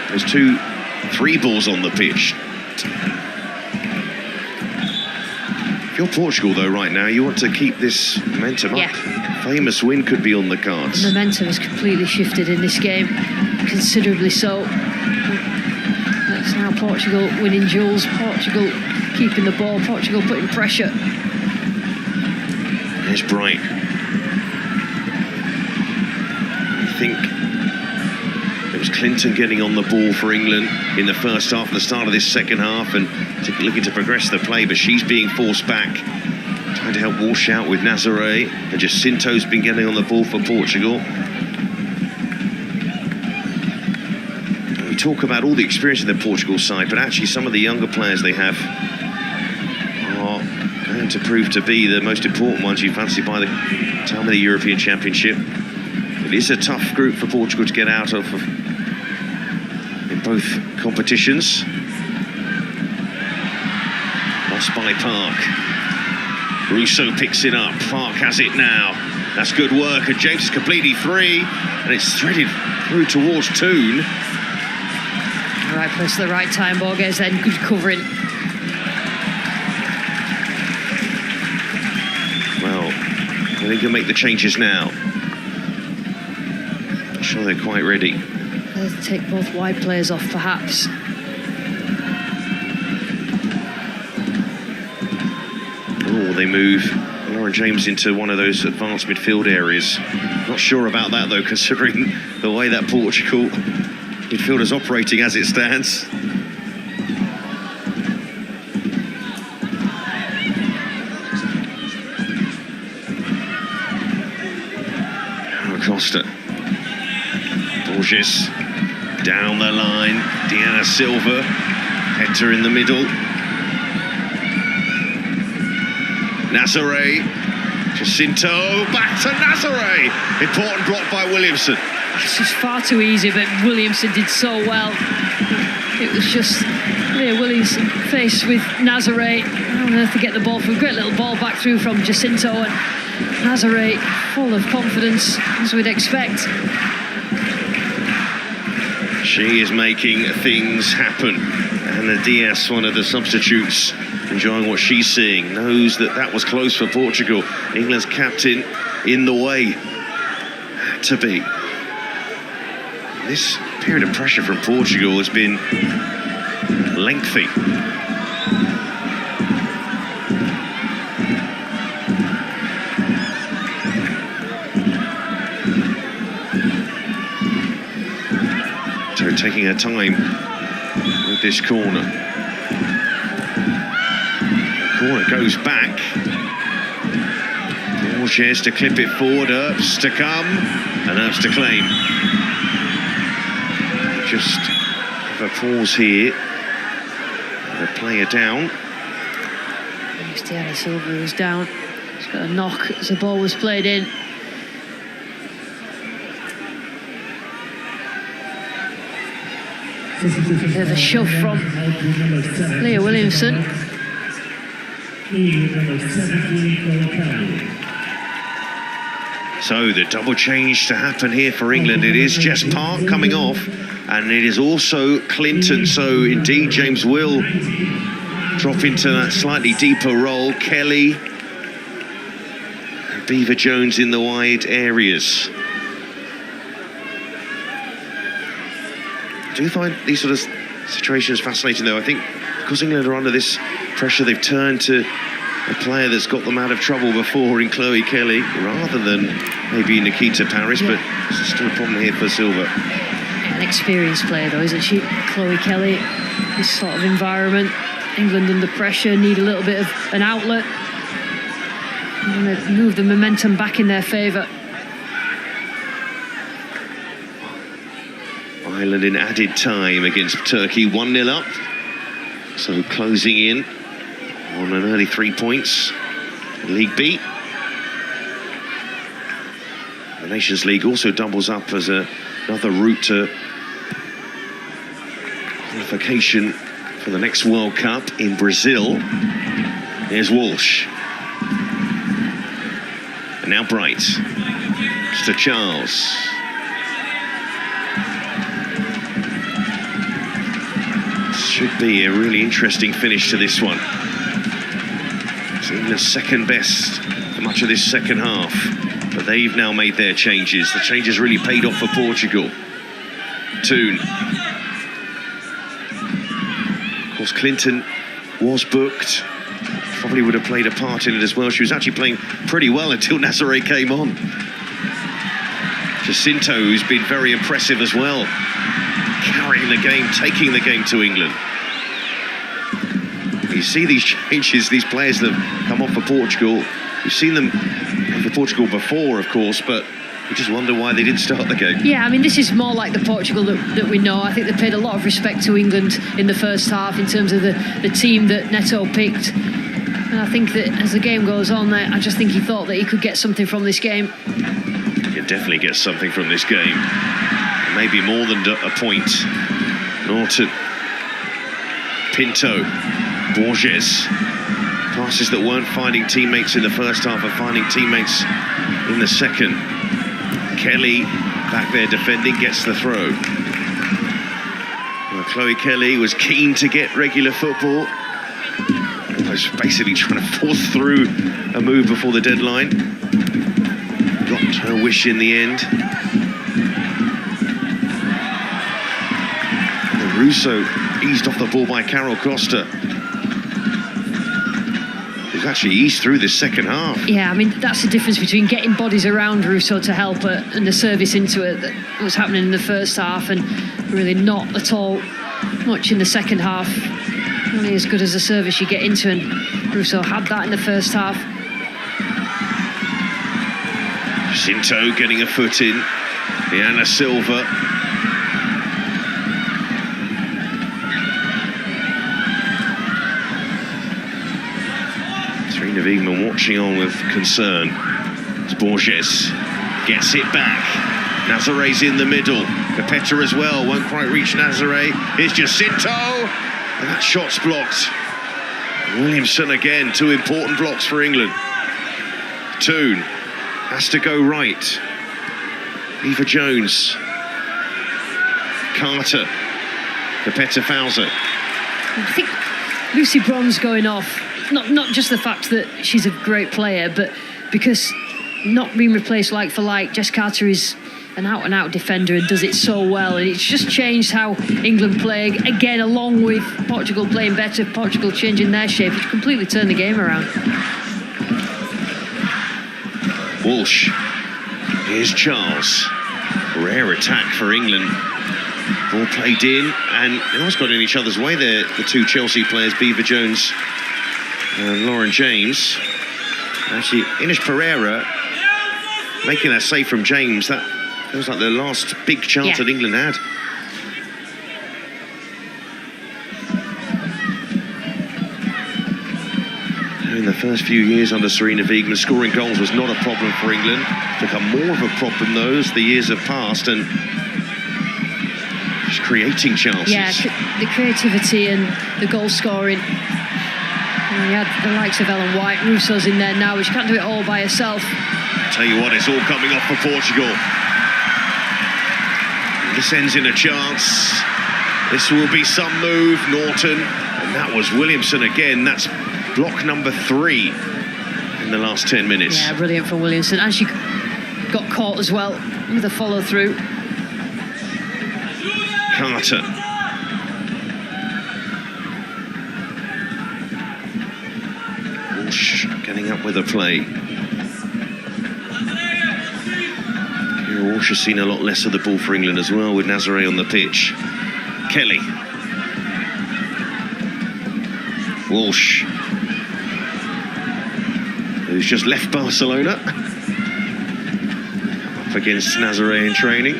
There's 3 balls on the pitch. If you're Portugal, though, right now, you want to keep this momentum up. Famous win could be on the cards. The momentum has completely shifted in this game, considerably so. That's now Portugal winning duels, Portugal keeping the ball, Portugal putting pressure. There's Bright. I think the was Clinton getting on the ball for England in the first half, at the start of this second half, and looking to progress the play, but she's being forced back. Trying to help Walsh out with Nazare, and Jacinto's been getting on the ball for Portugal. We talk about all the experience in the Portugal side, but actually some of the younger players they have are going to prove to be the most important ones you fancy by the time of the European Championship. It is a tough group for Portugal to get out of in both competitions. Lost by Park. Russo picks it up. Park has it now. That's good work. And James is completely free. And it's threaded through towards Toon. Right place at the right time, Borges then. Good covering. Well, I think he'll make the changes now. Not sure they're quite ready. Let's take both wide players off, perhaps. Oh, they move Lauren James into one of those advanced midfield areas. Not sure about that, though, considering the way that Portugal midfield is operating as it stands. Costa. Borges down the line. Deanna Silva. Hector in the middle. Nazare. Jacinto. Back to Nazare. Important block by Williamson. It's just far too easy, but Williamson did so well. It was just Leah Williamson faced with Nazare. How on earth to get the ball from? Great little ball back through from Jacinto, and Nazare full of confidence, as we'd expect. She is making things happen. Ana Diaz, one of the substitutes, enjoying what she's seeing, knows that that was close for Portugal. England's captain in the way. Had to be. This period of pressure from Portugal has been lengthy. So taking her time with this corner. Corner goes back. Borges to clip it forward, Earps to come, and Earps to claim. Just have a pause here. The player down. Estadio Silva was down. He's got a knock as the ball was played in. There's a shove from Leah Williamson. So the double change to happen here for England. It is Jess Park coming off, and it is also Clinton. So indeed, James will drop into that slightly deeper role. Kelly and Beaver Jones in the wide areas. I do find these sort of situations fascinating, though. I think because England are under this pressure, they've turned to a player that's got them out of trouble before in Chloe Kelly, rather than maybe Nikita Paris, but this is still a problem here for Silva. An experienced player, though, isn't she? Chloe Kelly, this sort of environment. England under pressure, need a little bit of an outlet. I'm going to move the momentum back in their favour. Ireland in added time against Turkey, 1-0 up. So closing in on an early 3 points. League B. The Nations League also doubles up as another route to qualification for the next World Cup in Brazil. Here's Walsh. And now Bright. It's to Charles. Should be a really interesting finish to this one. It's England's second best for much of this second half, but they've now made their changes. The changes really paid off for Portugal. Toon. Of course, Clinton was booked. Probably would have played a part in it as well. She was actually playing pretty well until Nazare came on. Jacinto, who's been very impressive as well. carrying the game, taking the game to England. You see these changes, these players that have come on for Portugal. You've seen them for Portugal before, of course, but you just wonder why they didn't start the game. Yeah, I mean, this is more like the Portugal that we know. I think they paid a lot of respect to England in the first half in terms of the team that Neto picked. And I think that as the game goes on, I just think he thought that he could get something from this game. He can definitely get something from this game. Maybe more than a point. Norton. Pinto. Borges. Passes that weren't finding teammates in the first half are finding teammates in the second. Kelly back there defending, gets the throw. Well, Chloe Kelly was keen to get regular football. Was basically trying to force through a move before the deadline. Got her wish in the end. And Russo eased off the ball by Carol Costa. Who's actually eased through this second half. Yeah, I mean, that's the difference between getting bodies around Russo to help her and the service into it that was happening in the first half, and really not at all much in the second half. Only as good as the service you get into, and Russo had that in the first half. Jacinto getting a foot in. Diana Silva. Serena Wiegmann watching on with concern. It's Borges gets it back. Nazare's in the middle. Capetta as well, won't quite reach Nazare. Here's Jacinto. And that shot's blocked. Williamson again, 2 important blocks for England. Toon has to go right. Eva Jones. Carter. Capetta Fowler. I think Lucy Bronze going off, not just the fact that she's a great player, but because not being replaced like for like, Jess Carter is an out-and-out defender and does it so well, and it's just changed how England play again, along with Portugal playing better, Portugal changing their shape. It's completely turned the game around. Walsh. Here's Charles. Rare attack for England. Ball played in, and they almost got in each other's way there, the 2 Chelsea players, Beaver Jones and Lauren James. Actually, Ines Pereira making that save from James. That was like the last big chance that England had. In the first few years under Serena Wiegmann, scoring goals was not a problem for England. It's become more of a problem, though, as the years have passed, and just creating chances. Yeah, the creativity and the goal scoring. And you had the likes of Ellen White, Russo's in there now, but she can't do it all by herself. Tell you what, it's all coming off for Portugal. This ends in a chance. This will be some move, Norton. And that was Williamson again. That's block number 3 in the last 10 minutes. Yeah, brilliant for Williamson. And she got caught as well with a follow-through. Carter. Walsh getting up with a play. Walsh has seen a lot less of the ball for England as well, with Nazare on the pitch. Kelly. Walsh, who's just left Barcelona. Up against Nazare in training.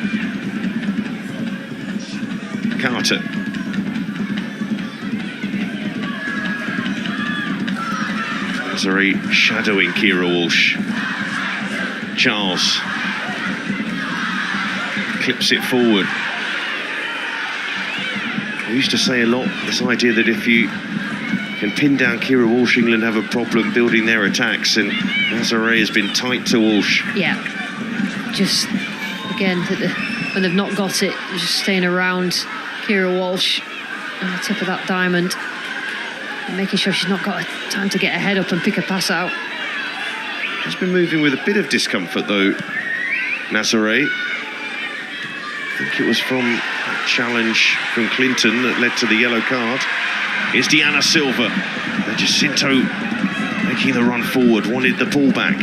Carter. Nazare shadowing Kira Walsh. Charles. Clips it forward. I used to say a lot, this idea that if you can pin down Kira Walsh, England have a problem building their attacks, and Nazare has been tight to Walsh. Yeah, just again, when they've not got it, just staying around Kira Walsh on the tip of that diamond and making sure she's not got time to get her head up and pick a pass out. She's been moving with a bit of discomfort though, Nazare. I think it was from a challenge from Clinton that led to the yellow card. Here's Diana Silva. And Jacinto making the run forward, wanted the ball back.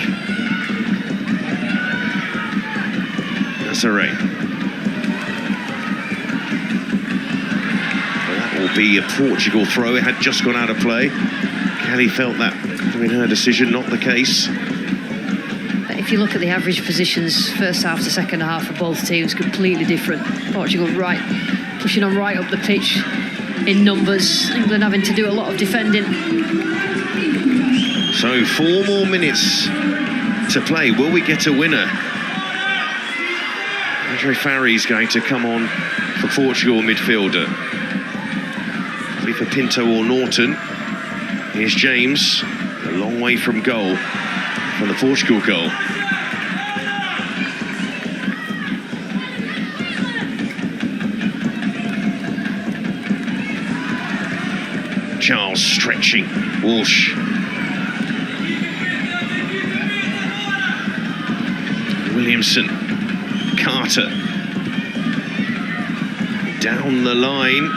Nazare. will be a Portugal throw. It had just gone out of play. Kelly felt that, in her decision, not the case. If you look at the average positions, first half to second half of both teams, completely different. Portugal pushing on right up the pitch in numbers. England having to do a lot of defending. So 4 more minutes to play. Will we get a winner? Andre Farry's going to come on for Portugal midfielder. Probably for Pinto or Norton. Here's James, a long way from goal, from the Portugal goal. Charles stretching, Walsh. Williamson, Carter. Down the line,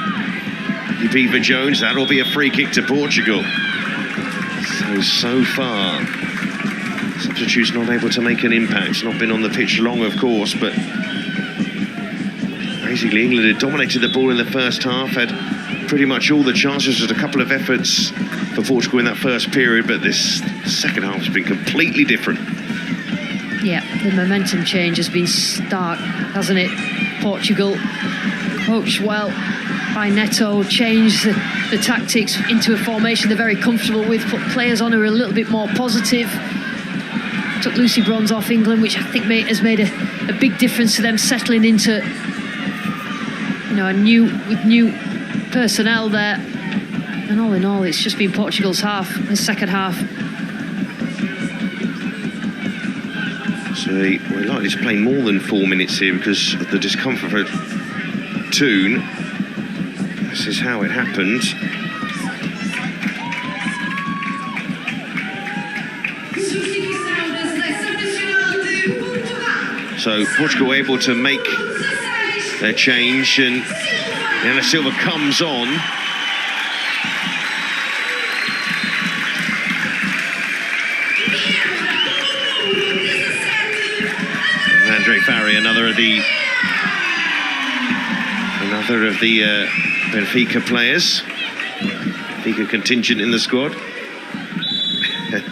Beaver Jones, that'll be a free kick to Portugal. So far, substitutes not able to make an impact. Not been on the pitch long, of course, but basically England had dominated the ball in the first half, had pretty much all the chances. There's a couple of efforts for Portugal in that first period, but this second half has been completely different. Yeah, the momentum change has been stark, hasn't it? Portugal, coached well by Neto, changed the tactics into a formation they're very comfortable with, put players on who are a little bit more positive. Took Lucy Bronze off England, which I think has made a big difference to them settling into, with new personnel there. And all in all, it's just been Portugal's half, the second half. So we're likely to play more than 4 minutes here because of the discomfort for Toon. This is how it happened. So Portugal able to make their change, and Ana Silva comes on. And Andre Farry, another of the Benfica players. Benfica contingent in the squad.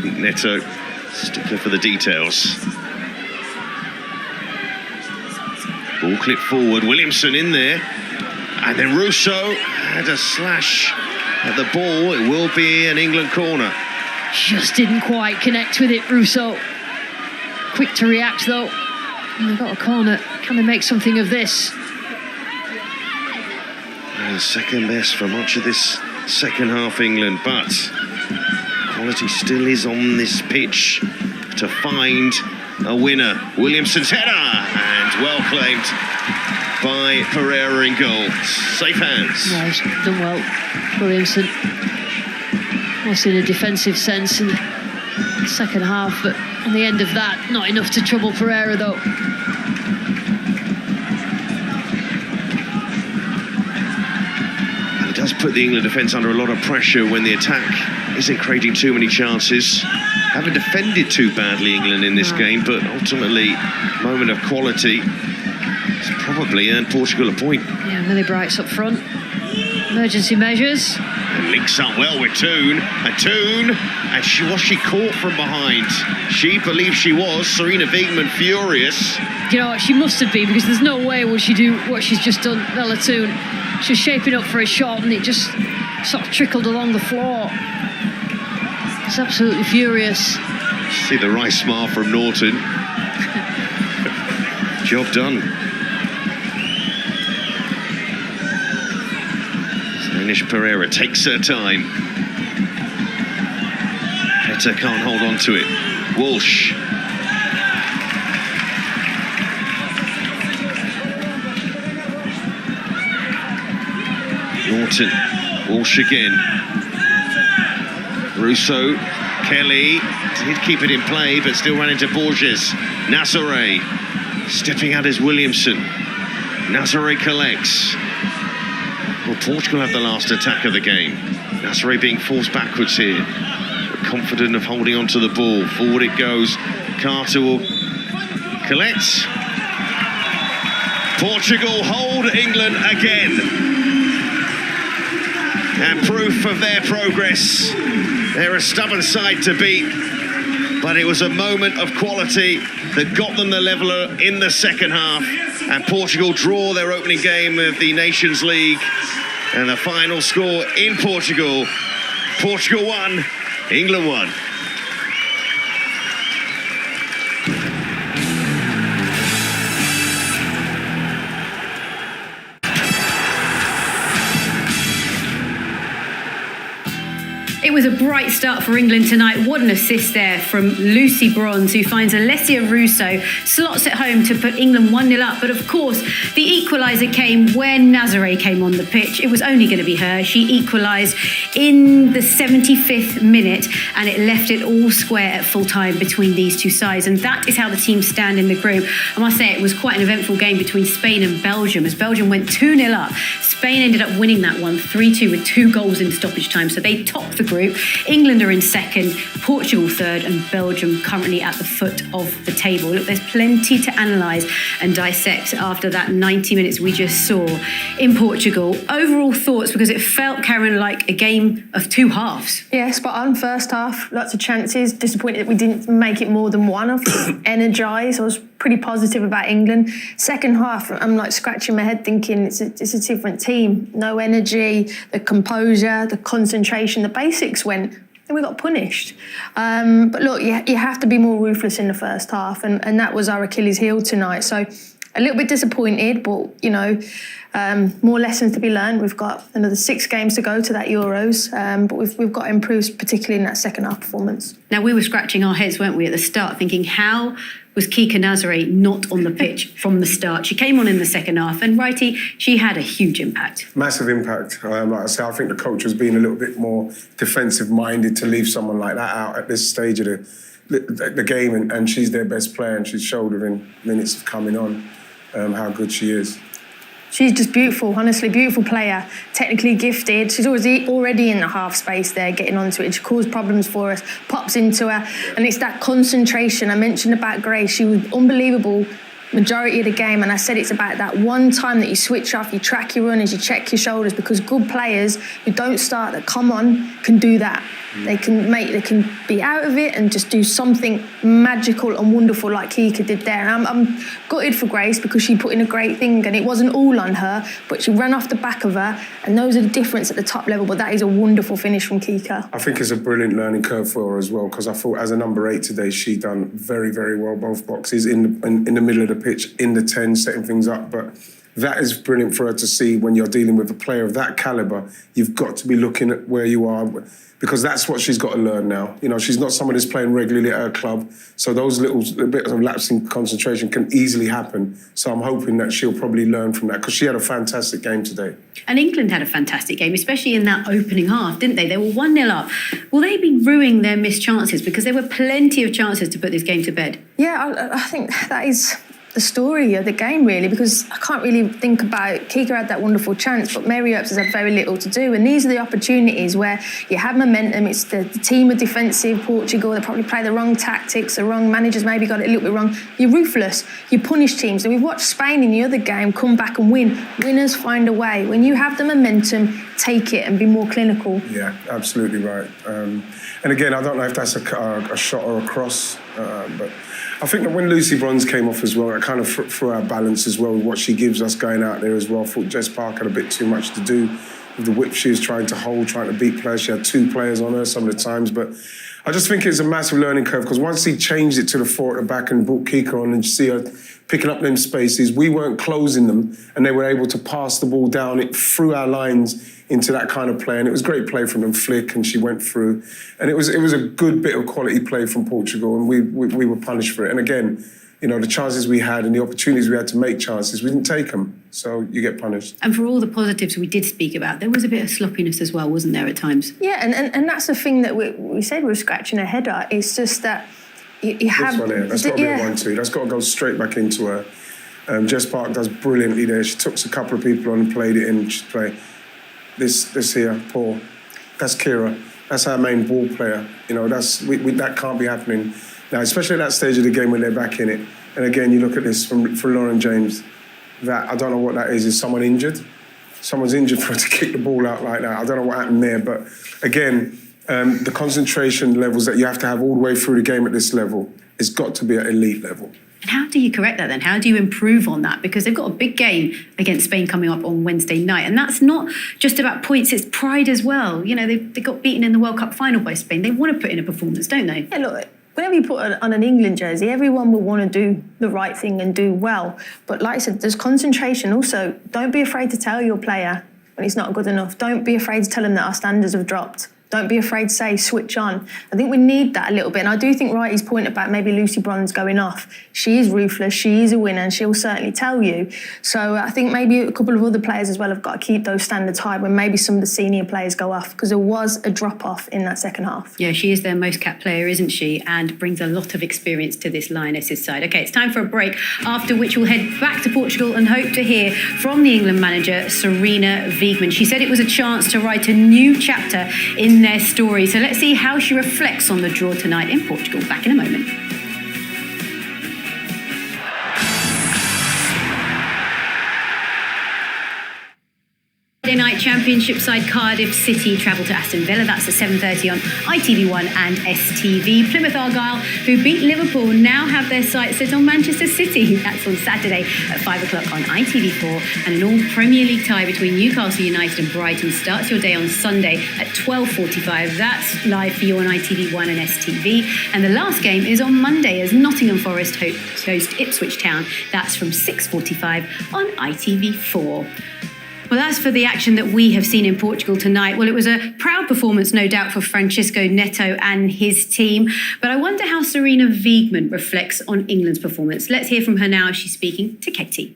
Neto, stickler for the details. Ball clipped forward, Williamson in there. And then Russo had a slash at the ball. It will be an England corner. Just didn't quite connect with it, Russo. Quick to react though. And they've got a corner. Can they make something of this? And second best for much of this second half, England, but quality still is on this pitch to find a winner. Williamson's header, and well claimed by Pereira in goal. Safe hands. Yeah, he's done well, Williamson. Also in a defensive sense in the second half, but on the end of that, not enough to trouble Pereira though. It does put the England defence under a lot of pressure when the attack isn't creating too many chances. Haven't defended too badly, England, in this game, but ultimately, moment of quality has probably earned Portugal a point. Yeah, Millie Bright's up front. Emergency measures. And links up well with Toon. And Toon, and was she caught from behind? She believes she was. Serena Wiegman furious. You know what, she must have been, because there's no way would she do what she's just done, Bella Toon. She was shaping up for a shot and it just sort of trickled along the floor. It's absolutely furious. See the wry smile from Norton. Job done. Anish Pereira takes her time. Heta can't hold on to it. Walsh. Norton. Walsh again. Russo. Kelly did keep it in play, but still ran into Borges. Nazare stepping out as Williamson. Nazare collects. Well, Portugal have the last attack of the game. Nazare being forced backwards here, but confident of holding on to the ball. Forward it goes. Carter will collect. Portugal hold England again. and proof of their progress. They're a stubborn side to beat, but it was a moment of quality that got them the leveller in the second half, and Portugal draw their opening game of the Nations League. And the final score in Portugal, Portugal 1, England 1. It was a bright start for England tonight. What an assist there from Lucy Bronze, who finds Alessia Russo, slots it home to put England 1-0 up. But of course, the equaliser came when Nazare came on the pitch. It was only going to be her. She equalised in the 75th minute, and it left it all square at full time between these two sides. And that is how the teams stand in the group. I must say, it was quite an eventful game between Spain and Belgium, as Belgium went 2-0 up. Spain ended up winning that one 3-2 with 2 goals in stoppage time, so they topped the group. England are in second, Portugal third, and Belgium currently at the foot of the table. Look, there's plenty to analyse and dissect after that 90 minutes we just saw in Portugal. Overall thoughts, because it felt, Karen, like a game of 2 halves. Yeah, spot on. First half, lots of chances. Disappointed that we didn't make it more than one. I was energised. I was pretty positive about England. Second half, I'm like scratching my head thinking it's a different team. No energy, the composure, the concentration, the basics went, and we got punished. But look, you have to be more ruthless in the first half, and that was our Achilles heel tonight. So a little bit disappointed, but you know, more lessons to be learned. We've got another 6 games to go to that Euros, but we've got to improve, particularly in that second half performance. Now, we were scratching our heads, weren't we, at the start, thinking, how was Kika Nazare not on the pitch from the start? She came on in the second half, and righty, she had a huge impact. Massive impact. Like I say, I think the coach was being a little bit more defensive-minded to leave someone like that out at this stage of the game, and she's their best player, and she's showed within minutes of coming on how good she is. She's just beautiful, honestly, beautiful player, technically gifted. She's already in the half space there, getting onto it. She caused problems for us, pops into her, and it's that concentration. I mentioned about Grace. She was unbelievable majority of the game, and I said it's about that one time that you switch off, you track your runners, you check your shoulders, because good players who don't start, that come on, can do that. They can be out of it and just do something magical and wonderful like Kika did there. And I'm gutted for Grace, because she put in a great thing, and it wasn't all on her, but she ran off the back of her, and those are the difference at the top level. But that is a wonderful finish from Kika. I think it's a brilliant learning curve for her as well, because I thought as a number 8 today, she done very, very well, both boxes, in the middle of the pitch, in the 10, setting things up. But that is brilliant for her to see when you're dealing with a player of that calibre. You've got to be looking at where you are, because that's what she's got to learn now. You know, she's not someone who's playing regularly at her club, so those little bits of lapse in concentration can easily happen. So I'm hoping that she'll probably learn from that, because she had a fantastic game today. And England had a fantastic game, especially in that opening half, didn't they? They were 1-0 up. Will they be ruining their missed chances? Because there were plenty of chances to put this game to bed. Yeah, I think that is the story of the game, really, because I can't really think about... Kika had that wonderful chance, but Mary Earps has had very little to do. And these are the opportunities where you have momentum. It's the team are defensive, Portugal. They probably play the wrong tactics, the wrong managers maybe got it a little bit wrong. You're ruthless. You punish teams. And we've watched Spain in the other game come back and win. Winners find a way. When you have the momentum, take it and be more clinical. Yeah, absolutely right. And again, I don't know if that's a shot or a cross, but I think that when Lucy Bronze came off as well, it kind of threw our balance as well with what she gives us going out there as well. I thought Jess Park had a bit too much to do with the whip she was trying to hold, trying to beat players. She had 2 players on her some of the times, but I just think it's a massive learning curve, because once he changed it to the 4 at the back and brought Kika on, and you see her picking up them spaces, we weren't closing them, and they were able to pass the ball down it through our lines into that kind of play, and it was great play from them, flick, and she went through, and it was a good bit of quality play from Portugal, and we were punished for it. And again, you know, the chances we had and the opportunities we had to make chances, we didn't take them, so you get punished. And for all the positives we did speak about, there was a bit of sloppiness as well, wasn't there, at times? Yeah, and that's the thing that we said we were scratching our head at. It's just that you have... This one here, that's got to be a 1-2. That's got to go straight back into her. Jess Park does brilliantly there. She took a couple of people on and played it in. She's playing this here, Paul. That's Kira. That's our main ball player. You know, that can't be happening now, especially at that stage of the game when they're back in it. And again, you look at this from Lauren James. That I don't know what that is. Is someone injured? someone's injured for her to kick the ball out like that. I don't know what happened there, but again, the concentration levels that you have to have all the way through the game at this level, it's got to be at elite level. And how do you correct that then? How do you improve on that? Because they've got a big game against Spain coming up on Wednesday night. And that's not just about points, it's pride as well. You know, they got beaten in the World Cup final by Spain. They want to put in a performance, don't they? Yeah, look, whenever you put on an England jersey, everyone will want to do the right thing and do well. But like I said, there's concentration. Also, don't be afraid to tell your player when he's not good enough. Don't be afraid to tell him that our standards have dropped. Don't be afraid to say, switch on. I think we need that a little bit. And I do think Wrighty's point about maybe Lucy Bronze going off, she is ruthless, she is a winner, and she'll certainly tell you. So I think maybe a couple of other players as well have got to keep those standards high when maybe some of the senior players go off, because there was a drop-off in that second half. Yeah, she is their most capped player, isn't she? And brings a lot of experience to this Lionesses side. OK, it's time for a break, after which we'll head back to Portugal and hope to hear from the England manager, Serena Wiegman. She said it was a chance to write a new chapter in their story. So let's see how she reflects on the draw tonight in Portugal. Back in a moment. Friday night Championship side Cardiff City travel to Aston Villa. That's at 7:30 on ITV1 and STV. Plymouth Argyle, who beat Liverpool, now have their sights set on Manchester City. That's on Saturday at 5 o'clock on ITV4. And an all-Premier League tie between Newcastle United and Brighton starts your day on Sunday at 12:45. That's live for you on ITV1 and STV. And the last game is on Monday as Nottingham Forest host Ipswich Town. That's from 6:45 on ITV4. Well, as for the action that we have seen in Portugal tonight, well, it was a proud performance, no doubt, for Francisco Neto and his team. But I wonder how Serena Wiegman reflects on England's performance. Let's hear from her now as she's speaking to Katie.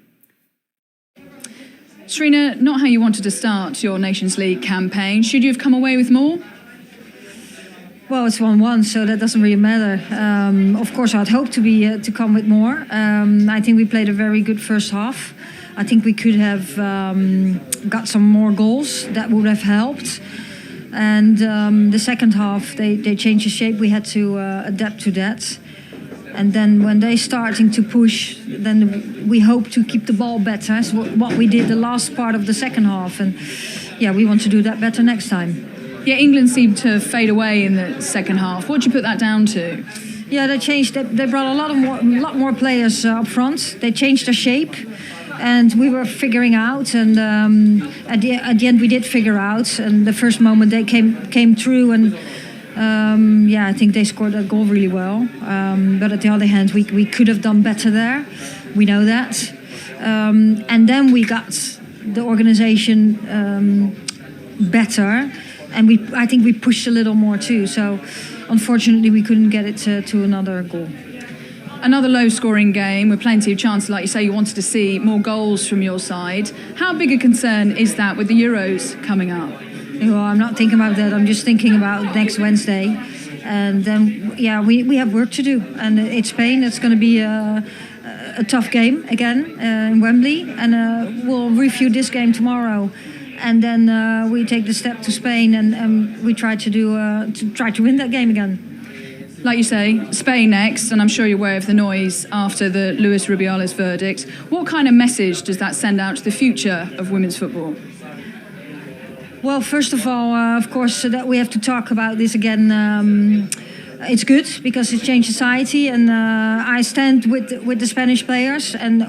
Serena, not how you wanted to start your Nations League campaign. Should you have come away with more? Well, it's 1-1, so that doesn't really matter. Of course, I'd hoped to come with more. I think we played a very good first half. I think we could have got some more goals. That would have helped. And the second half, they changed the shape. We had to adapt to that. And then when they starting to push, then we hope to keep the ball better. That's what we did the last part of the second half. And yeah, we want to do that better next time. Yeah, England seemed to fade away in the second half. What do you put that down to? Yeah, they changed. They brought a lot more players up front. They changed their shape. And we were figuring out, and at the end we did figure out. And the first moment they came through, and yeah, I think they scored that goal really well. But at the other hand, we could have done better there. We know that. And then we got the organisation better, and I think we pushed a little more too. So unfortunately, we couldn't get it to another goal. Another low-scoring game with plenty of chances. Like you say, you wanted to see more goals from your side. How big a concern is that with the Euros coming up? Well, I'm not thinking about that. I'm just thinking about next Wednesday. And then, yeah, we have work to do. And it's Spain. It's going to be a tough game again in Wembley. And we'll review this game tomorrow. And then we take the step to Spain and we try to win that game again. Like you say, Spain next, and I'm sure you're aware of the noise after the Luis Rubiales verdict. What kind of message does that send out to the future of women's football? Well, first of all, of course, that we have to talk about this again. It's good because it's changed society, and I stand with the Spanish players, and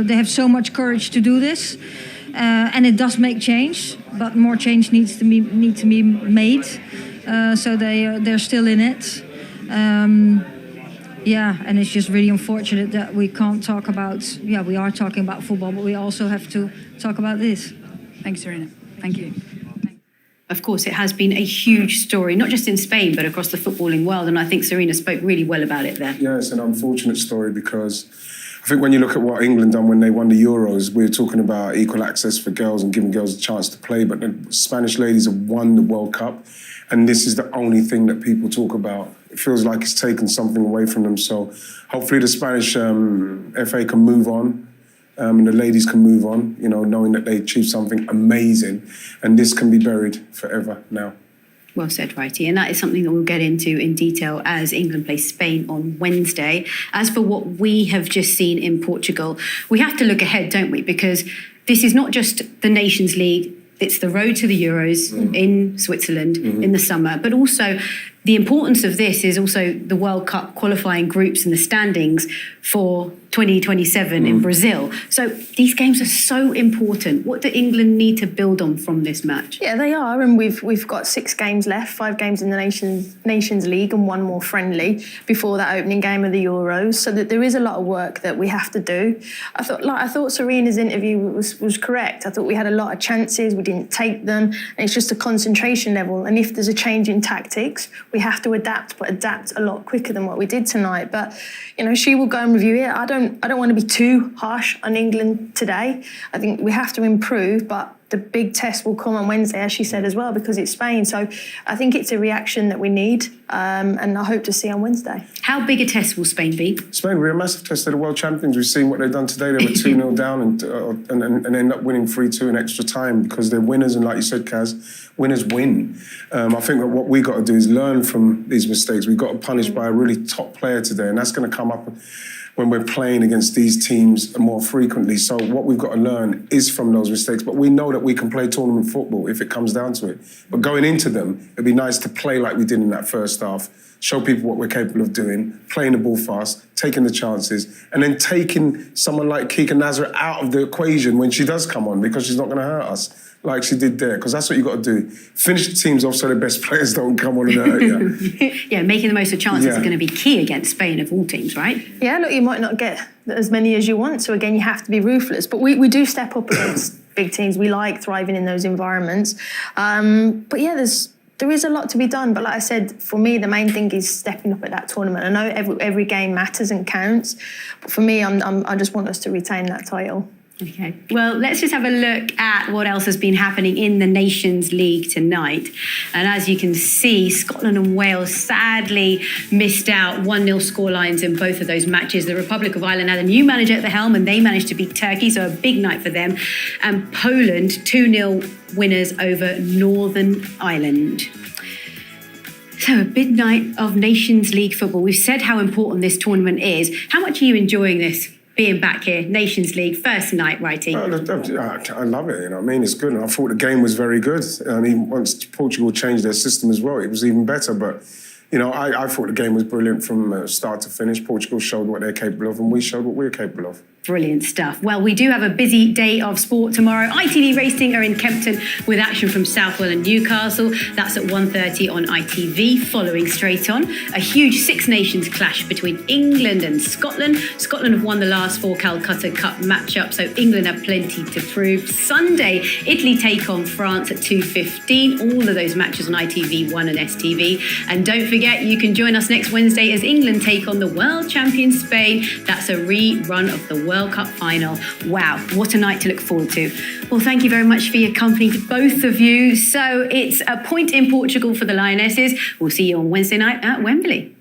they have so much courage to do this, and it does make change, but more change needs to be made. So they're still in it. Yeah, and it's just really unfortunate that we can't talk about, we are talking about football, but we also have to talk about this. Thanks, Serena. Thank you. Of course, it has been a huge story, not just in Spain, but across the footballing world. And I think Serena spoke really well about it there. Yeah, it's an unfortunate story because I think when you look at what England done when they won the Euros, we were talking about equal access for girls and giving girls a chance to play. But the Spanish ladies have won the World Cup. And this is the only thing that people talk about. It feels like it's taken something away from them. So hopefully the Spanish FA can move on and the ladies can move on, you know, knowing that they achieved something amazing. And this can be buried forever now. Well said, Righty. And that is something that we'll get into in detail as England plays Spain on Wednesday. As for what we have just seen in Portugal, we have to look ahead, don't we? Because this is not just the Nations League, it's the road to the Euros in Switzerland in the summer, but also the importance of this is also the World Cup qualifying groups and the standings for 2027 in Brazil. So these games are so important. What do England need to build on from this match? Yeah, they are, and we've got 6 games left, 5 games in the Nations League and 1 more friendly before that opening game of the Euros. So that there is a lot of work that we have to do. I thought Serena's interview was correct. I thought we had a lot of chances, we didn't take them, and it's just a concentration level. And if there's a change in tactics, we have to adapt, but adapt a lot quicker than what we did tonight. But she will go and review it. I don't want to be too harsh on England today. I think we have to improve, but the big test will come on Wednesday, as she said as well, because it's Spain. So I think it's a reaction that we need, and I hope to see on Wednesday. How big a test will Spain be? Spain, we're a massive test. They're the world champions. We've seen what they've done today. They were 2-0 down and end up winning 3-2 in extra time because they're winners. And like you said, Kaz, winners win. I think that what we got to do is learn from these mistakes. We got punished by a really top player today, and that's going to come up when we're playing against these teams more frequently. So what we've got to learn is from those mistakes. But we know that we can play tournament football if it comes down to it. But going into them, it'd be nice to play like we did in that first half, show people what we're capable of doing, playing the ball fast, taking the chances, and then taking someone like Kika Nazareth out of the equation when she does come on, because she's not going to hurt us like she did there, because that's what you got to do. Finish the teams off so the best players don't come on and hurt you. Yeah, making the most of chances are going to be key against Spain of all teams, right? Yeah, look, you might not get as many as you want, so again, you have to be ruthless. But we do step up against big teams. We like thriving in those environments. But yeah, there is a lot to be done. But like I said, for me, the main thing is stepping up at that tournament. I know every game matters and counts, but for me, I just want us to retain that title. Okay, well, let's just have a look at what else has been happening in the Nations League tonight. And as you can see, Scotland and Wales sadly missed out 1-0 scorelines in both of those matches. The Republic of Ireland had a new manager at the helm and they managed to beat Turkey, so a big night for them. And Poland, 2-0 winners over Northern Ireland. So a big night of Nations League football. We've said how important this tournament is. How much are you enjoying this? Being back here, Nations League, first night, Righty? I love it, you know what I mean? It's good. And I thought the game was very good. I mean, once Portugal changed their system as well, it was even better. But, I thought the game was brilliant from start to finish. Portugal showed what they're capable of and we showed what we're capable of. Brilliant stuff. Well, we do have a busy day of sport tomorrow. ITV Racing are in Kempton with action from Southwell and Newcastle. That's at 1:30 on ITV. Following straight on, a huge Six Nations clash between England and Scotland. Scotland have won the last 4 Calcutta Cup matchup, so England have plenty to prove. Sunday, Italy take on France at 2:15. All of those matches on ITV1 and STV. And don't forget, you can join us next Wednesday as England take on the world champion Spain. That's a rerun of the World Cup final. Wow, what a night to look forward to. Well, thank you very much for your company to both of you. So it's a point in Portugal for the Lionesses. We'll see you on Wednesday night at Wembley.